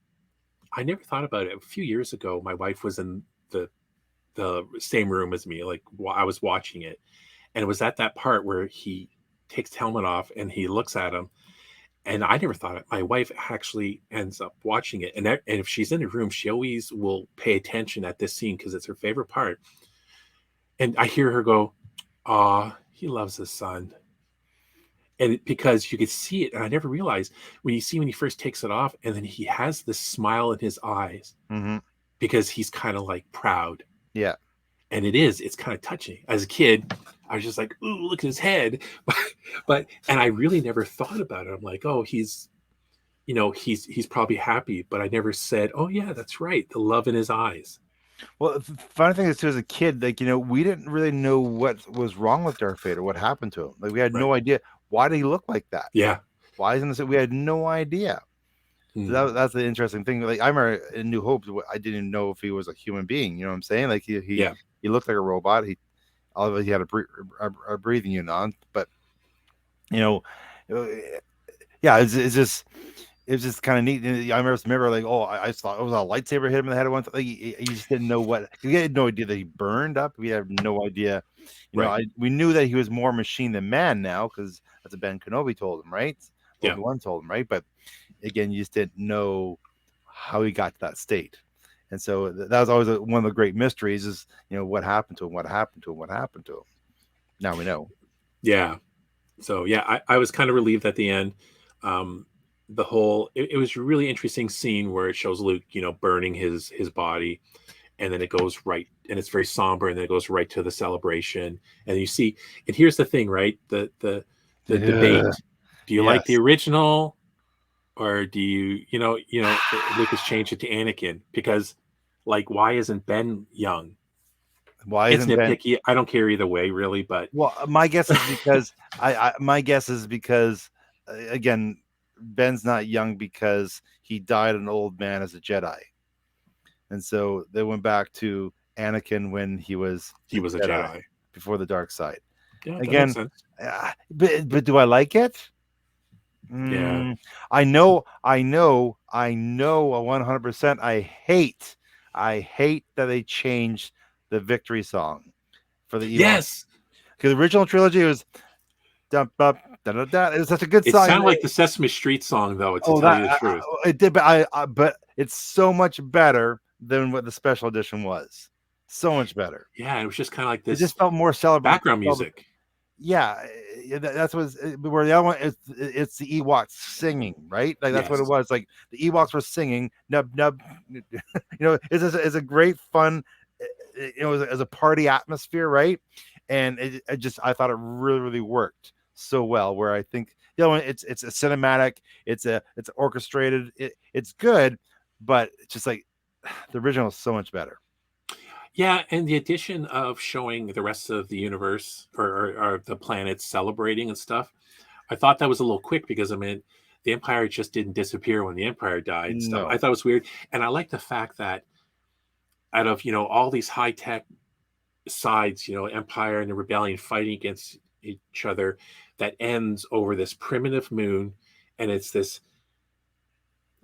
[SPEAKER 3] I never thought about it. A few years ago, my wife was in the the same room as me. Like I was watching it, and it was at that part where he takes the helmet off and he looks at him. And I never thought it. My wife actually ends up watching it, and if she's in the room, she always will pay attention at this scene because it's her favorite part. And I hear her go, "Ah, he loves his son," and because you could see it, and I never realized when he first takes it off, and then he has this smile in his eyes
[SPEAKER 4] Mm-hmm.
[SPEAKER 3] because he's kind of like proud.
[SPEAKER 4] Yeah.
[SPEAKER 3] And it's kind of touching. As a kid, I was just like, "Ooh, look at his head," but and I really never thought about it. I'm like, "Oh, he's probably happy," but I never said, "Oh yeah, that's right, the love in his eyes."
[SPEAKER 4] Well, the funny thing is, too, as a kid, like, we didn't really know what was wrong with Darth Vader, what happened to him. Like, we had no
[SPEAKER 3] Right.
[SPEAKER 4] idea. Why did he look like that?
[SPEAKER 3] Yeah.
[SPEAKER 4] Why isn't this? We had no idea. So that's the interesting thing. Like, I remember in New Hope, I didn't even know if he was a human being. You know what I'm saying? Like, he looked like a robot. Although he had a breathing unit on, but uh, yeah, it was just kind of neat. And I remember like, I thought it was a lightsaber hit him in the head at once. Like, you just didn't know what. We had no idea that he burned up. We had no idea. We knew that he was more machine than man now because that's what Ben Kenobi told him, right? Obi-Wan told him, right? But again, you just didn't know how he got to that state. And so that was always one of the great mysteries is, what happened to him, what happened to him, what happened to him. Now we know.
[SPEAKER 3] Yeah. So, yeah, I was kind of relieved at the end. The whole, it was a really interesting scene where it shows Luke, burning his body. And then it goes right, and it's very somber, and then it goes right to the celebration. And you see, and here's the thing, right? The debate. Do you like the original? Or do you Luke has changed it to Anakin because, like, why isn't Ben young?
[SPEAKER 4] Why
[SPEAKER 3] It's
[SPEAKER 4] isn't Ben?
[SPEAKER 3] nitpicky. I don't care either way, really. But
[SPEAKER 4] my guess is because again, Ben's not young because he died an old man as a Jedi, and so they went back to Anakin when he was
[SPEAKER 3] a Jedi
[SPEAKER 4] before the dark side.
[SPEAKER 3] Yeah,
[SPEAKER 4] again,
[SPEAKER 3] that makes sense.
[SPEAKER 4] But do I like it?
[SPEAKER 3] Yeah.
[SPEAKER 4] I know 100%. I hate that they changed the victory song for the Ewoks.
[SPEAKER 3] Yes,
[SPEAKER 4] because the original trilogy was dump up da da da. It was such a good song.
[SPEAKER 3] It sounded like the Sesame Street song, though. To tell you the truth,
[SPEAKER 4] it did. But but it's so much better than what the special edition was. So much better.
[SPEAKER 3] Yeah, it was just kind of like this.
[SPEAKER 4] It just felt more celebratory
[SPEAKER 3] background music.
[SPEAKER 4] Yeah, that's where the other one is. It's the Ewoks singing, right? Like that's what it was. Like the Ewoks were singing. Nub nub. It's a great fun. As a party atmosphere, right? And I thought it really, really worked so well. Where I think it's a cinematic. It's orchestrated. It's good, but it's just like the original is so much better.
[SPEAKER 3] Yeah, and the addition of showing the rest of the universe or the planets celebrating and stuff, I thought that was a little quick because the Empire just didn't disappear when the Empire died and stuff. I thought it was weird, and I like the fact that out of all these high tech sides, Empire and the Rebellion fighting against each other, that ends over this primitive moon, and it's this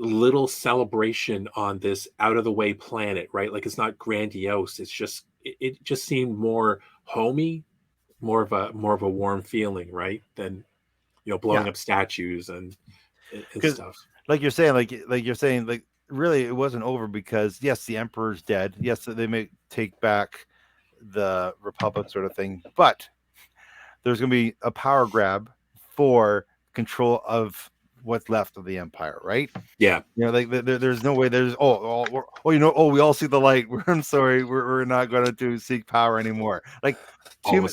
[SPEAKER 3] little celebration on this out of the way planet, right? Like it's not grandiose. It's just it just seemed more homey, more of a warm feeling, right? Than blowing up statues and stuff.
[SPEAKER 4] Like you're saying, like really it wasn't over because yes, the Emperor's dead. Yes, they may take back the Republic sort of thing, but there's going to be a power grab for control of what's left of the Empire, right?
[SPEAKER 3] Yeah.
[SPEAKER 4] Like there's no way we all see the light. I'm sorry, we're not going to seek power anymore. Like one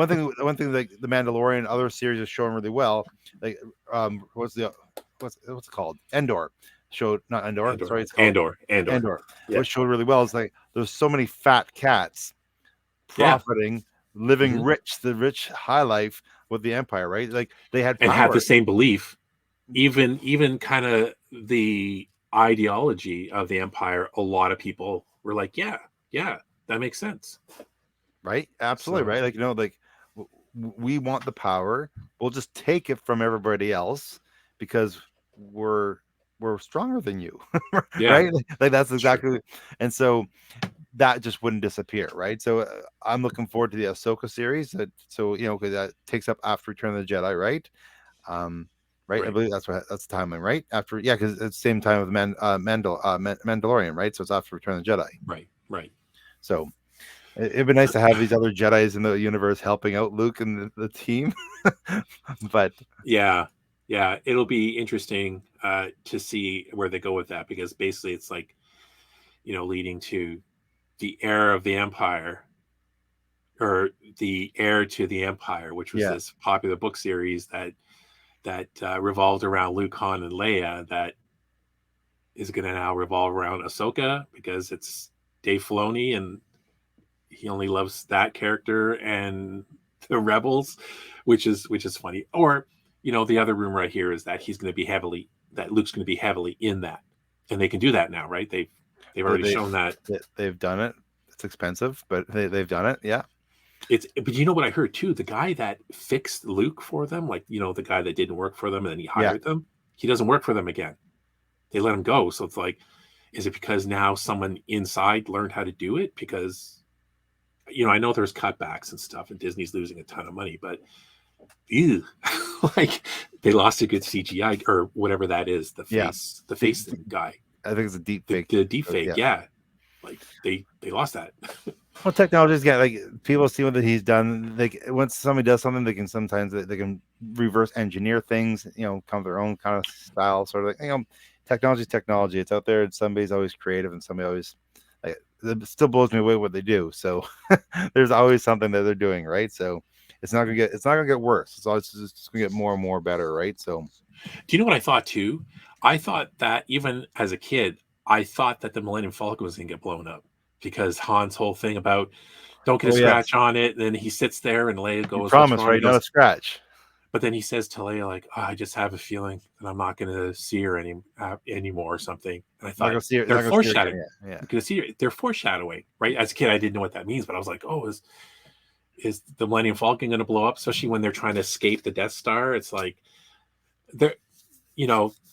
[SPEAKER 4] thing like the Mandalorian, other series is showing really well. Like what's it called? Endor showed, not Endor. Sorry, it's called Andor. Yeah. What showed really well is like there's so many fat cats profiting, living rich, the rich high life with the Empire, right? Like they had power.
[SPEAKER 3] And have the same belief. Even kind of the ideology of the Empire, a lot of people were like, yeah, that makes sense.
[SPEAKER 4] Right? Absolutely. Right. Like, like we want the power. We'll just take it from everybody else because we're stronger than you. Right? Like that's exactly. And so that just wouldn't disappear, right? So I'm looking forward to the Ahsoka series. So because that takes up after Return of the Jedi, right? Right. I
[SPEAKER 3] Right.
[SPEAKER 4] believe that's the timeline, right? After, yeah, because it's the same time with Mandalorian, right? So it's after Return of the Jedi.
[SPEAKER 3] Right.
[SPEAKER 4] So it'd be nice to have these other Jedis in the universe helping out Luke and the team. But
[SPEAKER 3] Yeah. It'll be interesting to see where they go with that, because basically it's like, leading to the heir of the Empire, or the heir to the Empire, which was
[SPEAKER 4] yeah,
[SPEAKER 3] this popular book series that revolved around Luke, Han, and Leia, that is going to now revolve around Ahsoka, because it's Dave Filoni and he only loves that character and the Rebels, which is funny. Or, the other rumor right here is that Luke's going to be heavily in that, and they can do that now, right? They've already shown that.
[SPEAKER 4] they've done it. It's expensive, but they've done it. Yeah.
[SPEAKER 3] But you know what I heard too? The guy that fixed Luke for them, like, the guy that didn't work for them and then he hired them, he doesn't work for them again. They let him go. So it's like, is it because now someone inside learned how to do it? Because, I know there's cutbacks and stuff and Disney's losing a ton of money, but ew, like they lost a good CGI or whatever that is. The face guy.
[SPEAKER 4] I think it's a deep fake.
[SPEAKER 3] The deep fake. Yeah. Like they lost that.
[SPEAKER 4] Well, technology's got, like, people see what he's done. Like, once somebody does something, they can sometimes they can reverse engineer things, come with their own kind of style, sort of like, technology's technology. It's out there, and somebody's always creative, and somebody always, like, it still blows me away what they do. So there's always something that they're doing, right? So it's not gonna get worse. It's always just gonna get more and more better, right? So,
[SPEAKER 3] do you know what I thought too? I thought that even as a kid, I thought that the Millennium Falcon was gonna get blown up, because Han's whole thing about don't get a scratch on it, and then he sits there and Leia goes,
[SPEAKER 4] promise, right? Not a scratch.
[SPEAKER 3] But then he says to Leia, like, I just have a feeling that I'm not going to see her anymore or something. And I thought, they're foreshadowing. They're foreshadowing, right? As a kid, I didn't know what that means, but I was like, oh, is the Millennium Falcon going to blow up? Especially when they're trying to escape the Death Star. It's like, they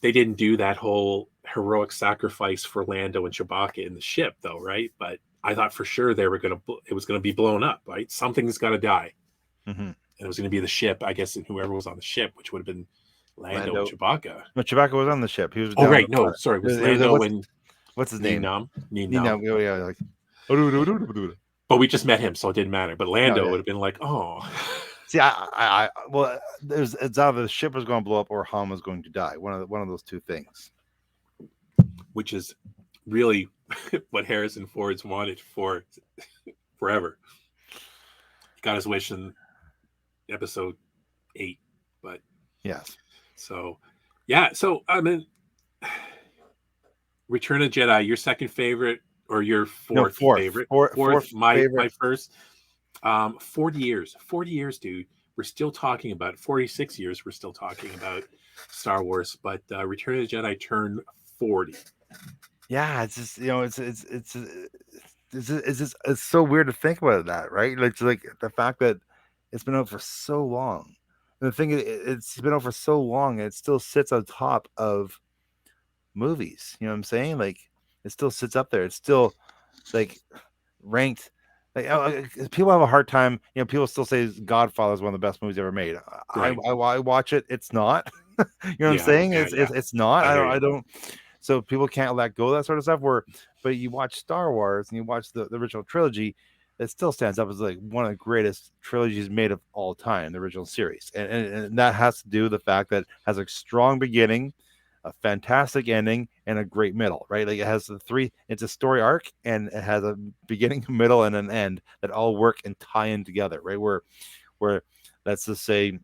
[SPEAKER 3] didn't do that whole heroic sacrifice for Lando and Chewbacca in the ship, though, right? But I thought for sure it was going to be blown up, right? Something's got to die.
[SPEAKER 4] Mm-hmm.
[SPEAKER 3] And it was going to be the ship, I guess, and whoever was on the ship, which would have been Lando and Chewbacca.
[SPEAKER 4] No, Chewbacca was on the ship. He was.
[SPEAKER 3] Oh, right. No, sorry. It was Lando and
[SPEAKER 4] what's his name?
[SPEAKER 3] Neenam.
[SPEAKER 4] Yeah, like.
[SPEAKER 3] But we just met him, so it didn't matter. But Lando would have been like, oh.
[SPEAKER 4] See, well, it's either the ship was going to blow up or Han was going to die. One of those two things.
[SPEAKER 3] Which is really what Harrison Ford's wanted for forever. He got his wish in episode 8, but
[SPEAKER 4] yes.
[SPEAKER 3] So, yeah. So, I mean, Return of the Jedi, your second favorite or your fourth favorite? Fourth, my first. 40 years, dude. We're still talking about 46 years. We're still talking about Star Wars, but Return of the Jedi turned 40.
[SPEAKER 4] Yeah, it's just it's so weird to think about that, right? It's like the fact that it's been out for so long. And the thing is, it's been out for so long, and it still sits on top of movies. You know what I'm saying? Like, it still sits up there. It's still like ranked. Like, people have a hard time. People still say Godfather is one of the best movies ever made. Right. I watch it. It's not. You know what I'm saying? It's not. I don't. So people can't let go of that sort of stuff. But you watch Star Wars and you watch the original trilogy, it still stands up as like one of the greatest trilogies made of all time, the original series. And that has to do with the fact that it has a strong beginning, a fantastic ending, and a great middle, right? Like, it has it's a story arc, and it has a beginning, middle, and an end that all work and tie in together, right? Where let's just say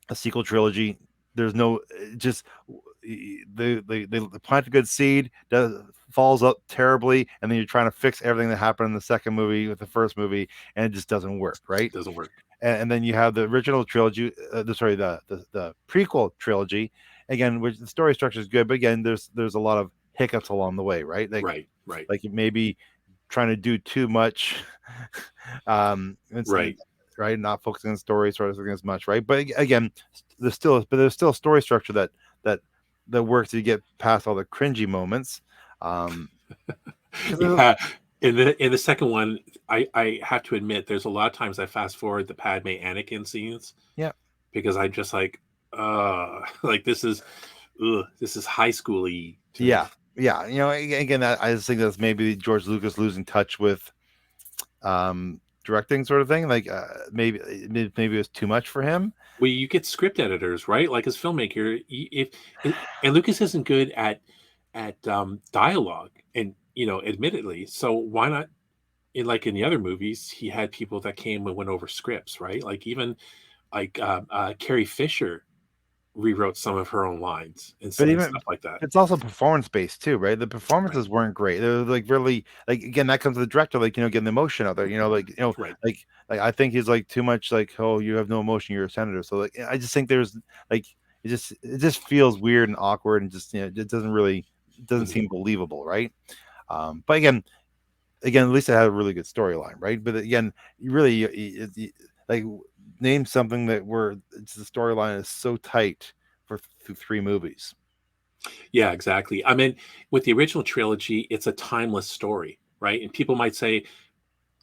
[SPEAKER 4] a sequel trilogy, there's no, just they plant a good seed, falls up terribly, and then you're trying to fix everything that happened in the second movie with the first movie, and it just doesn't work, right?
[SPEAKER 3] It doesn't work.
[SPEAKER 4] And then you have the original trilogy, the prequel trilogy, again, which the story structure is good, but again, there's a lot of hiccups along the way, right? Like,
[SPEAKER 3] right.
[SPEAKER 4] Like, maybe trying to do too much,
[SPEAKER 3] right.
[SPEAKER 4] Not focusing on story sort of as much, right? But again, there's still a story structure that works to get past all the cringy moments.
[SPEAKER 3] Yeah. In the second one, I have to admit, there's a lot of times I fast forward the Padme Anakin scenes
[SPEAKER 4] Yeah.
[SPEAKER 3] because I'm just like, like this is high schooly to
[SPEAKER 4] Yeah.
[SPEAKER 3] me.
[SPEAKER 4] Yeah. Again, I just think that's maybe George Lucas losing touch with directing sort of thing. Like maybe it was too much for him.
[SPEAKER 3] Well, you get script editors, right? Like as filmmaker, and Lucas isn't good at dialogue, and admittedly, so why not? In the other movies, he had people that came and went over scripts, right? Like even like Carrie Fisher rewrote some of her own lines
[SPEAKER 4] But
[SPEAKER 3] and
[SPEAKER 4] even
[SPEAKER 3] stuff like that.
[SPEAKER 4] it's also performance based too, right? The
[SPEAKER 3] Right,
[SPEAKER 4] performances weren't great. They were like really like again that comes to the director, like getting the emotion out there.
[SPEAKER 3] right.
[SPEAKER 4] Like I think he's like too much like, oh, you have no emotion, you're a senator. So like I just think there's like it just feels weird and awkward and just it doesn't
[SPEAKER 3] Mhm.
[SPEAKER 4] seem believable, right? But again, at least it had a really good storyline, right? But again, you really like name something that where the storyline is so tight for through three movies.
[SPEAKER 3] Yeah, exactly. I mean, with the original trilogy, it's a timeless story, right? And people might say,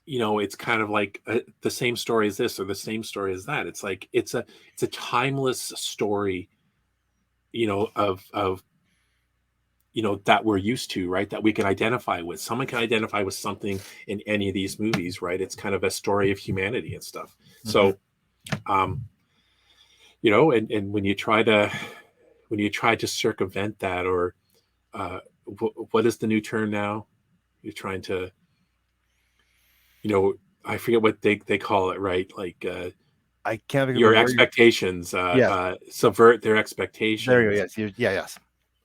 [SPEAKER 3] it's kind of like the same story as this or the same story as that. It's like it's a timeless story, of that we're used to, right? That we can identify with. Someone can identify with something in any of these movies, right? It's kind of a story of humanity and stuff.
[SPEAKER 4] Mhm.
[SPEAKER 3] So, um, and when you try to circumvent that, or what is the new term now? You're trying to, I forget what they call it, right? Like
[SPEAKER 4] I can't think of the
[SPEAKER 3] your
[SPEAKER 4] word.
[SPEAKER 3] expectations,
[SPEAKER 4] Yes,
[SPEAKER 3] subvert their
[SPEAKER 4] there you go.
[SPEAKER 3] expectations.
[SPEAKER 4] Yes, yeah, yes,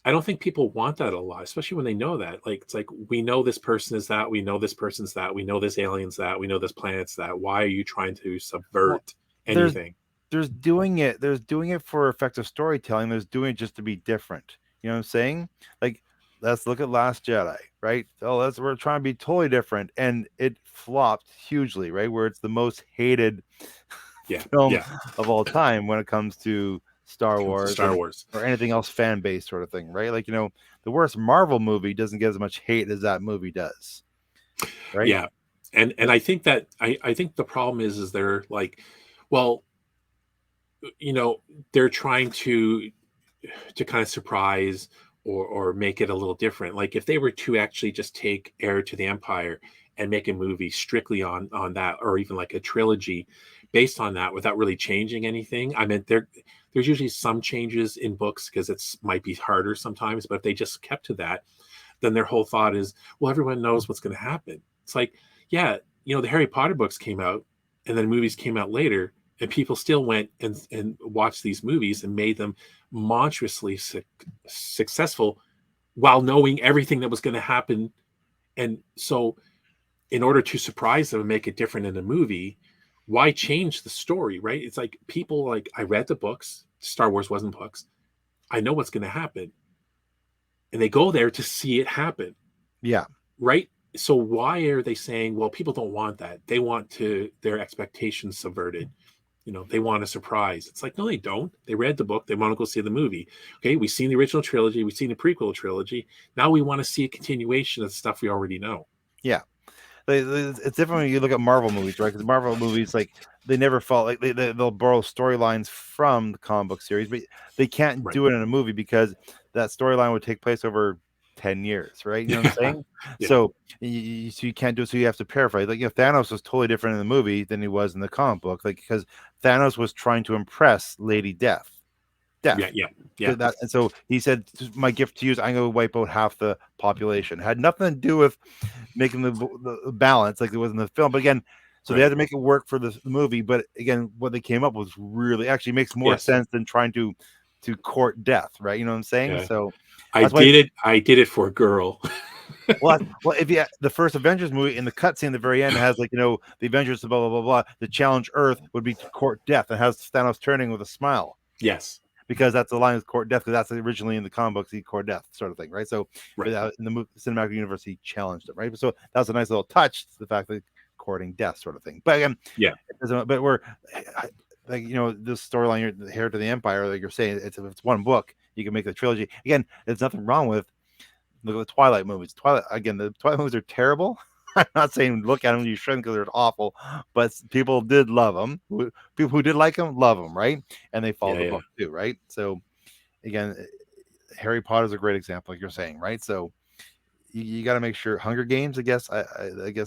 [SPEAKER 3] I don't think people want that a lot, especially when they know that. Like it's like we know this person is that, we know this person's that, we know this alien's that, we know this planet's that. Why are you trying to
[SPEAKER 4] well,
[SPEAKER 3] subvert
[SPEAKER 4] there's
[SPEAKER 3] anything?
[SPEAKER 4] there's doing it for effective storytelling. There's doing it just to be different. You know what I'm saying? Like, let's look at Last Jedi, right? Oh, we're trying to be totally different, and it flopped hugely, right? Where it's the most hated
[SPEAKER 3] Yeah,
[SPEAKER 4] film
[SPEAKER 3] yeah.
[SPEAKER 4] of all time when it comes to Star
[SPEAKER 3] Comes to
[SPEAKER 4] Wars
[SPEAKER 3] Star
[SPEAKER 4] and
[SPEAKER 3] Wars.
[SPEAKER 4] or anything else fan based sort of thing, right? Like, the worst Marvel movie doesn't get as much hate as that movie does, right?
[SPEAKER 3] Yeah. And I think that I think the problem is they're like, well, you know, they're trying to kind of surprise or make it a little different. Like if they were to actually just take Heir to the Empire and make a movie strictly on that, or even like a trilogy based on that without really changing anything. I mean, there's usually some changes in books because it's might be harder sometimes, but if they just kept to that, then their whole thought is, well, everyone knows what's going to happen. It's like, yeah, the Harry Potter books came out and then movies came out later, and people still went and watched these movies and made them monstrously successful while knowing everything that was going to happen. And so, in order to surprise them and make it different in a movie, why change the story, right? It's like people like, I read the books, Star Wars wasn't books. I know what's going to happen. And they go there to see it happen,
[SPEAKER 4] Yeah.
[SPEAKER 3] right? So why are they saying, well, people don't want that. They want their expectations subverted. They want a surprise. It's like, no, they don't. They read the book. They want to go see the movie. Okay, we've seen the original trilogy. We've seen the prequel trilogy. Now we want to see a continuation of stuff we already know.
[SPEAKER 4] Yeah. It's different when you look at Marvel movies, right? Because Marvel movies, like, they never fall like they'll borrow storylines from the comic book series, but they can't
[SPEAKER 3] Right.
[SPEAKER 4] do it in a movie because that storyline would take place over 10 years, right? You know what I'm
[SPEAKER 3] Yeah.
[SPEAKER 4] saying?
[SPEAKER 3] Yeah.
[SPEAKER 4] So you can't do it, so you have to paraphrase. Like, Thanos was totally different in the movie than he was in the comic book, like, because Thanos was trying to impress Lady Death.
[SPEAKER 3] Yeah. Yeah. Yeah.
[SPEAKER 4] So and so he said, my gift to you is I'm going to wipe out half the population. Had nothing to do with making the balance like it was in the film. But again, so they had
[SPEAKER 3] Right.
[SPEAKER 4] to make it work for the movie. But again, what they came up with really actually makes more
[SPEAKER 3] Yes.
[SPEAKER 4] sense than trying to court death, right? You know what I'm saying?
[SPEAKER 3] Yeah.
[SPEAKER 4] So
[SPEAKER 3] I
[SPEAKER 4] that's why.
[SPEAKER 3] did it. I did it for a girl.
[SPEAKER 4] Well, if you the first Avengers movie in the cutscene at the very end has, like, the Avengers blah blah blah blah, the challenge Earth would be to court death, and has Thanos turning with a smile,
[SPEAKER 3] Yes.
[SPEAKER 4] because that's the line with court death, because that's originally in the comic books, he court death sort of thing, right? So, but
[SPEAKER 3] Right.
[SPEAKER 4] in the cinematic universe, he challenged it, right? So that was a nice little touch, the fact that courting death sort of thing. But again,
[SPEAKER 3] Yeah.
[SPEAKER 4] it doesn't. But we're like, this storyline, the Heir to the Empire, like you're saying, it's one book. You can make the trilogy. Again, there's nothing wrong with, look at the Twilight movies. The Twilight movies are terrible, I'm not saying look at them, you shouldn't because they're awful, but people did love them. People who did like them love them, right? And they followed the
[SPEAKER 3] Yeah.
[SPEAKER 4] book too, right? So again, Harry Potter is a great example, like you're saying, right? So you got to make sure Hunger Games. I guess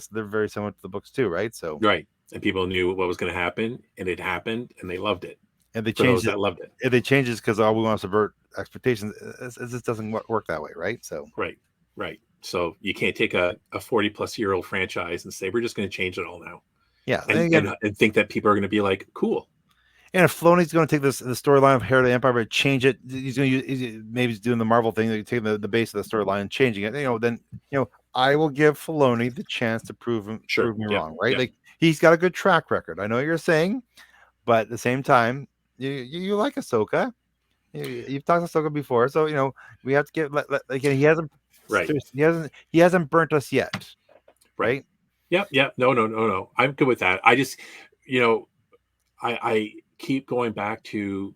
[SPEAKER 4] they're very similar to the books too, right? So
[SPEAKER 3] Right. And people knew what was going to happen, and it happened, and they loved it.
[SPEAKER 4] and they
[SPEAKER 3] For those
[SPEAKER 4] changed it.
[SPEAKER 3] that loved it.
[SPEAKER 4] If they change it because we want to subvert expectations, it just doesn't work that way, right? So
[SPEAKER 3] Right. So you can't take a 40-plus-year-old franchise and say we're just going to change it all now,
[SPEAKER 4] yeah,
[SPEAKER 3] and think that people are going to be like, cool.
[SPEAKER 4] and if Filoni's going to take the storyline of Hair of the Empire but change it, he's going to use, maybe he's doing the Marvel thing, taking the base of the storyline and changing it. Then I will give Filoni the chance to prove me wrong, right?
[SPEAKER 3] Yeah.
[SPEAKER 4] Like he's got a good track record. I know what you're saying, but at the same time, you like Ahsoka. You've talked to Ahsoka before, so we have to get again. He hasn't
[SPEAKER 3] Right.
[SPEAKER 4] He hasn't burnt us yet, right?
[SPEAKER 3] Yeah. No. I'm good with that. I just, I keep going back to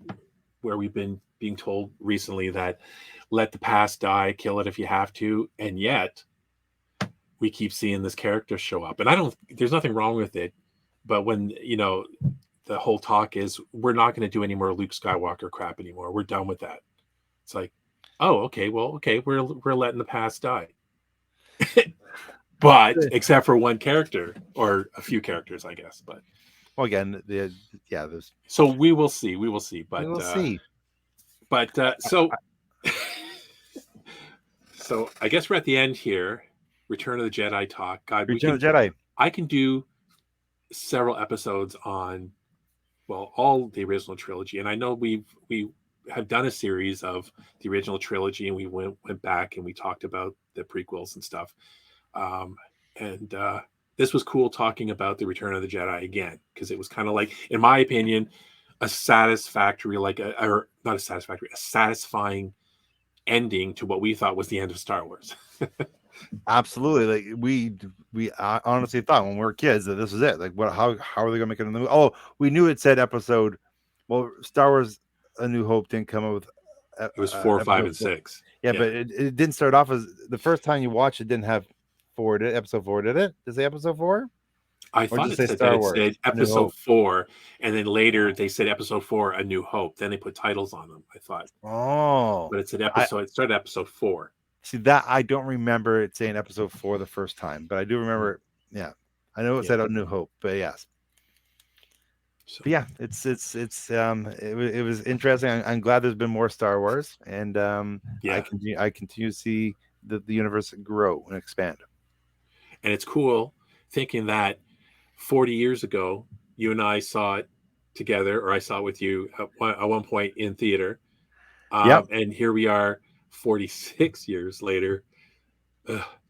[SPEAKER 3] where we've been being told recently that let the past die, kill it if you have to, and yet we keep seeing this character show up, and there's nothing wrong with it, but when the whole talk is we're not going to do any more Luke Skywalker crap anymore, we're done with that. It's like, oh, okay, we're letting the past die. But except for one character or a few characters, I guess. But
[SPEAKER 4] well, again, there's
[SPEAKER 3] so we will see. But
[SPEAKER 4] we will see.
[SPEAKER 3] But so I guess we're at the end here. Return of the Jedi talk. God,
[SPEAKER 4] Return of the Jedi.
[SPEAKER 3] I can do several episodes on all the original trilogy, and I know we have done a series of the original trilogy, and we went back and we talked about the prequels and stuff. And this was cool talking about the Return of the Jedi again, because it was kind of like, in my opinion, a satisfactory, a satisfying ending to what we thought was the end of Star Wars.
[SPEAKER 4] Absolutely. Like we honestly thought when we were kids that this was it. Like how are they gonna make it in the movie? Oh, we knew it said episode. Well, Star Wars A New Hope didn't come up with
[SPEAKER 3] it was 4, 5, and 6.
[SPEAKER 4] Yeah, but it didn't start off as the first time you watched it didn't have 4, episode 4, did it? Does it say episode 4?
[SPEAKER 3] I thought it said that it said episode 4, and then later they said episode 4, A New Hope. Then they put titles on them, I thought.
[SPEAKER 4] Oh.
[SPEAKER 3] But it said it started episode 4.
[SPEAKER 4] See, that I don't remember it saying episode 4 the first time, but I do remember. Yeah, I know it said A New Hope, but yes. So, but yeah, it was interesting. I'm glad there's been more Star Wars, and I continue to see the universe grow and expand.
[SPEAKER 3] And it's cool thinking that 40 years ago, you and I saw it together, or I saw it with you at one point in theater. And here we are 46 years later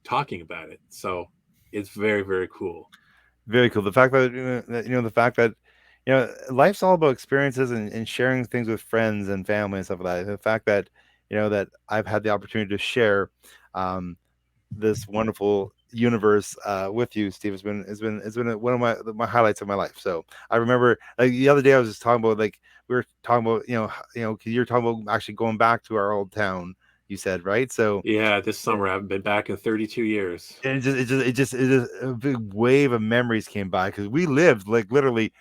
[SPEAKER 3] talking about it. So it's very, very cool.
[SPEAKER 4] Very cool. The fact that life's all about experiences and sharing things with friends and family and stuff like that. The fact that that I've had the opportunity to share this wonderful universe with you, Steve, has been one of my highlights of my life. So I remember the other day I was just talking about we were talking about because you're talking about actually going back to our old town. You said, right? So
[SPEAKER 3] yeah, this summer I haven't been back in 32 years.
[SPEAKER 4] And it just a big wave of memories came by because we lived literally.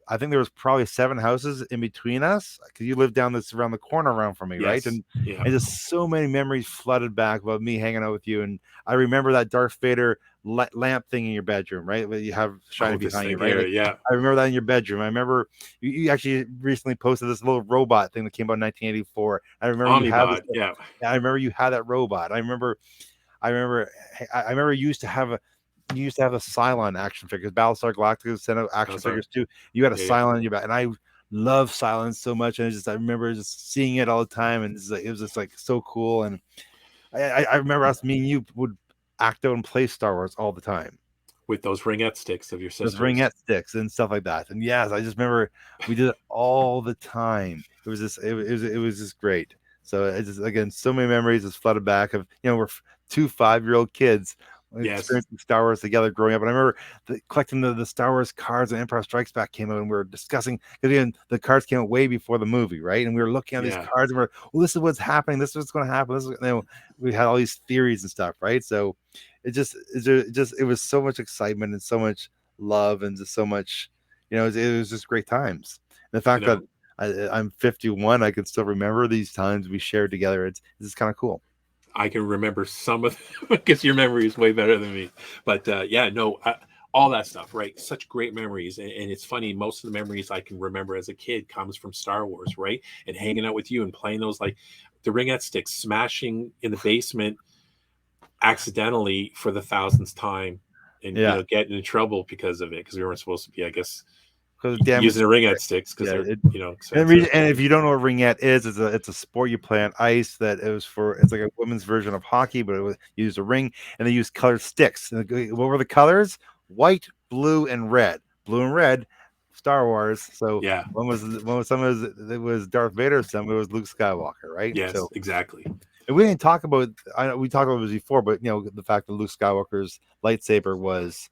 [SPEAKER 4] I think there was probably 7 houses in between us because you lived around the corner around from me, right? And just so many memories flooded back about me hanging out with you. And I remember that Darth Vader lamp thing in your bedroom, right? That you have shining behind you, right?
[SPEAKER 3] Yeah.
[SPEAKER 4] I remember that in your bedroom. I remember you actually recently posted this little robot thing that came out in 1984. I remember I remember you had that robot. I remember you used to have a Cylon action figures. Battlestar Galactica sent out action figures too. You had a Cylon in your back, and I love Cylon so much. And I remember just seeing it all the time, and it was just so cool. And I remember me and you would act out and play Star Wars all the time
[SPEAKER 3] with those ringette sticks of your sisters.
[SPEAKER 4] Those ringette sticks and stuff like that. And yes, I just remember we did it all the time. It was just great. So it's just, again, so many memories just flooded back of we're 2 5-year-old kids
[SPEAKER 3] Yes.
[SPEAKER 4] experiencing Star Wars together growing up. And I remember collecting the Star Wars cards when Empire Strikes Back came out, and we were discussing, because again, the cards came out way before the movie, right? And we were looking at these
[SPEAKER 3] Yeah.
[SPEAKER 4] cards and we're, well, this is what's happening. This is what's going to happen. This is, we had all these theories and stuff, right? So it was so much excitement and so much love and just so much, it was just great times. And the
[SPEAKER 3] I
[SPEAKER 4] fact that
[SPEAKER 3] know.
[SPEAKER 4] I'm 51, I can still remember these times we shared together. It's kind of cool.
[SPEAKER 3] I can remember some of them because your memory is way better than me. But yeah, no, all that stuff, right? Such great memories. And it's funny, most of the memories I can remember as a kid comes from Star Wars, right? And hanging out with you and playing those, like the ringette sticks, smashing in the basement accidentally for the thousandth time, and
[SPEAKER 4] Yeah,
[SPEAKER 3] getting in trouble because of it, because we weren't supposed to be, I guess,
[SPEAKER 4] because damage.
[SPEAKER 3] using the ringette sticks because
[SPEAKER 4] Yeah,
[SPEAKER 3] they're
[SPEAKER 4] and,
[SPEAKER 3] expensive.
[SPEAKER 4] and if you don't know what ringette is, it's a sport you play on ice. It's like a women's version of hockey, but you use a ring, and they use colored sticks. And what were the colors? White, blue, and red. Blue and red, Star Wars. So
[SPEAKER 3] Yeah.
[SPEAKER 4] it was Darth Vader, some it was Luke Skywalker, right?
[SPEAKER 3] Yes,
[SPEAKER 4] So,
[SPEAKER 3] exactly.
[SPEAKER 4] and we didn't talk about. We talked about this before, but the fact that Luke Skywalker's lightsaber was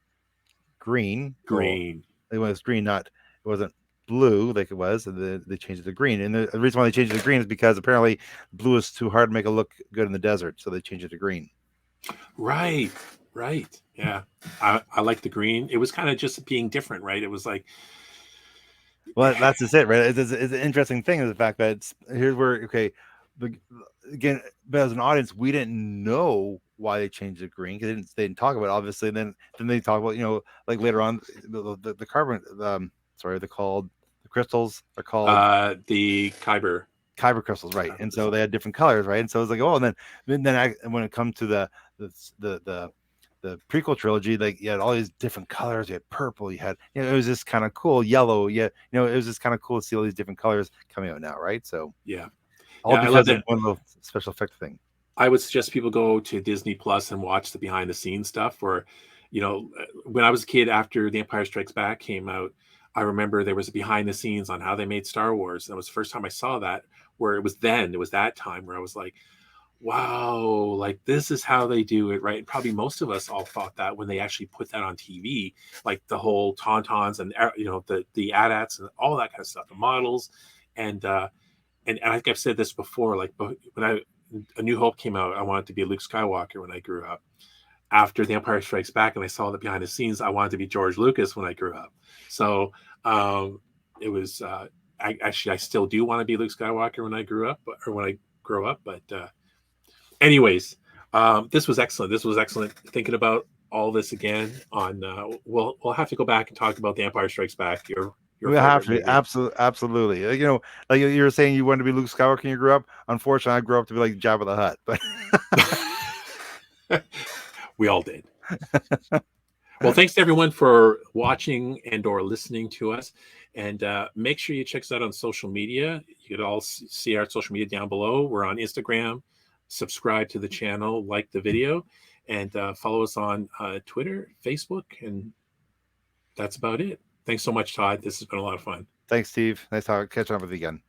[SPEAKER 4] green. Well,
[SPEAKER 3] Green.
[SPEAKER 4] it was green, it wasn't blue like it was. And they changed it to green. And the reason why they changed it to green is because apparently blue is too hard to make it look good in the desert, so they changed it to green.
[SPEAKER 3] Right. Right. Yeah. I like the green. It was kind of just being different, right? It was like,
[SPEAKER 4] Well, that's just it, right? It's an interesting thing is the fact that here's where the, again, but as an audience, we didn't know why they changed it green because they didn't talk about it, obviously. And then they talk about like later on the carbon sorry, they're called the crystals are called
[SPEAKER 3] the
[SPEAKER 4] kyber crystals, right? And so they had different colors, right? And so it's like, oh, and then when it comes to the prequel trilogy, like you had all these different colors. You had purple, you had, it was just kind of cool. Yellow, yeah, it was just kind of cool to see all these different colors coming out now, right? So
[SPEAKER 3] Yeah.
[SPEAKER 4] all
[SPEAKER 3] Yeah. I love
[SPEAKER 4] because of
[SPEAKER 3] that.
[SPEAKER 4] one little special effect thing.
[SPEAKER 3] I would suggest people go to Disney Plus and watch the behind the scenes stuff. Where, when I was a kid, after The Empire Strikes Back came out, I remember there was a behind the scenes on how they made Star Wars. That was the first time I saw that. Where it was that time where I was like, wow, like this is how they do it, right? And probably most of us all thought that when they actually put that on TV, like the whole tauntauns and the AT-ATs and all that kind of stuff, the models, and I think I've said this before, like when A New Hope came out, I wanted to be Luke Skywalker when I grew up. After The Empire Strikes Back, and I saw the behind the scenes, I wanted to be George Lucas when I grew up. So it was. I still do want to be Luke Skywalker when I grew up, or when I grow up. But anyways, this was excellent. This was excellent. Thinking about all this again on. We'll have to go back and talk about The Empire Strikes Back. Your
[SPEAKER 4] We have
[SPEAKER 3] favorite
[SPEAKER 4] to,
[SPEAKER 3] movie.
[SPEAKER 4] absolutely. Like you were saying, you wanted to be Luke Skywalker when you grew up. Unfortunately, I grew up to be like Jabba the Hutt, but
[SPEAKER 3] We all did. Well, thanks to everyone for watching and or listening to us. And make sure you check us out on social media. You can all see our social media down below. We're on Instagram. Subscribe to the channel, like the video, and follow us on Twitter, Facebook, and that's about it. Thanks so much, Todd. This has been a lot of fun.
[SPEAKER 4] Thanks, Steve. Nice catching up with you again.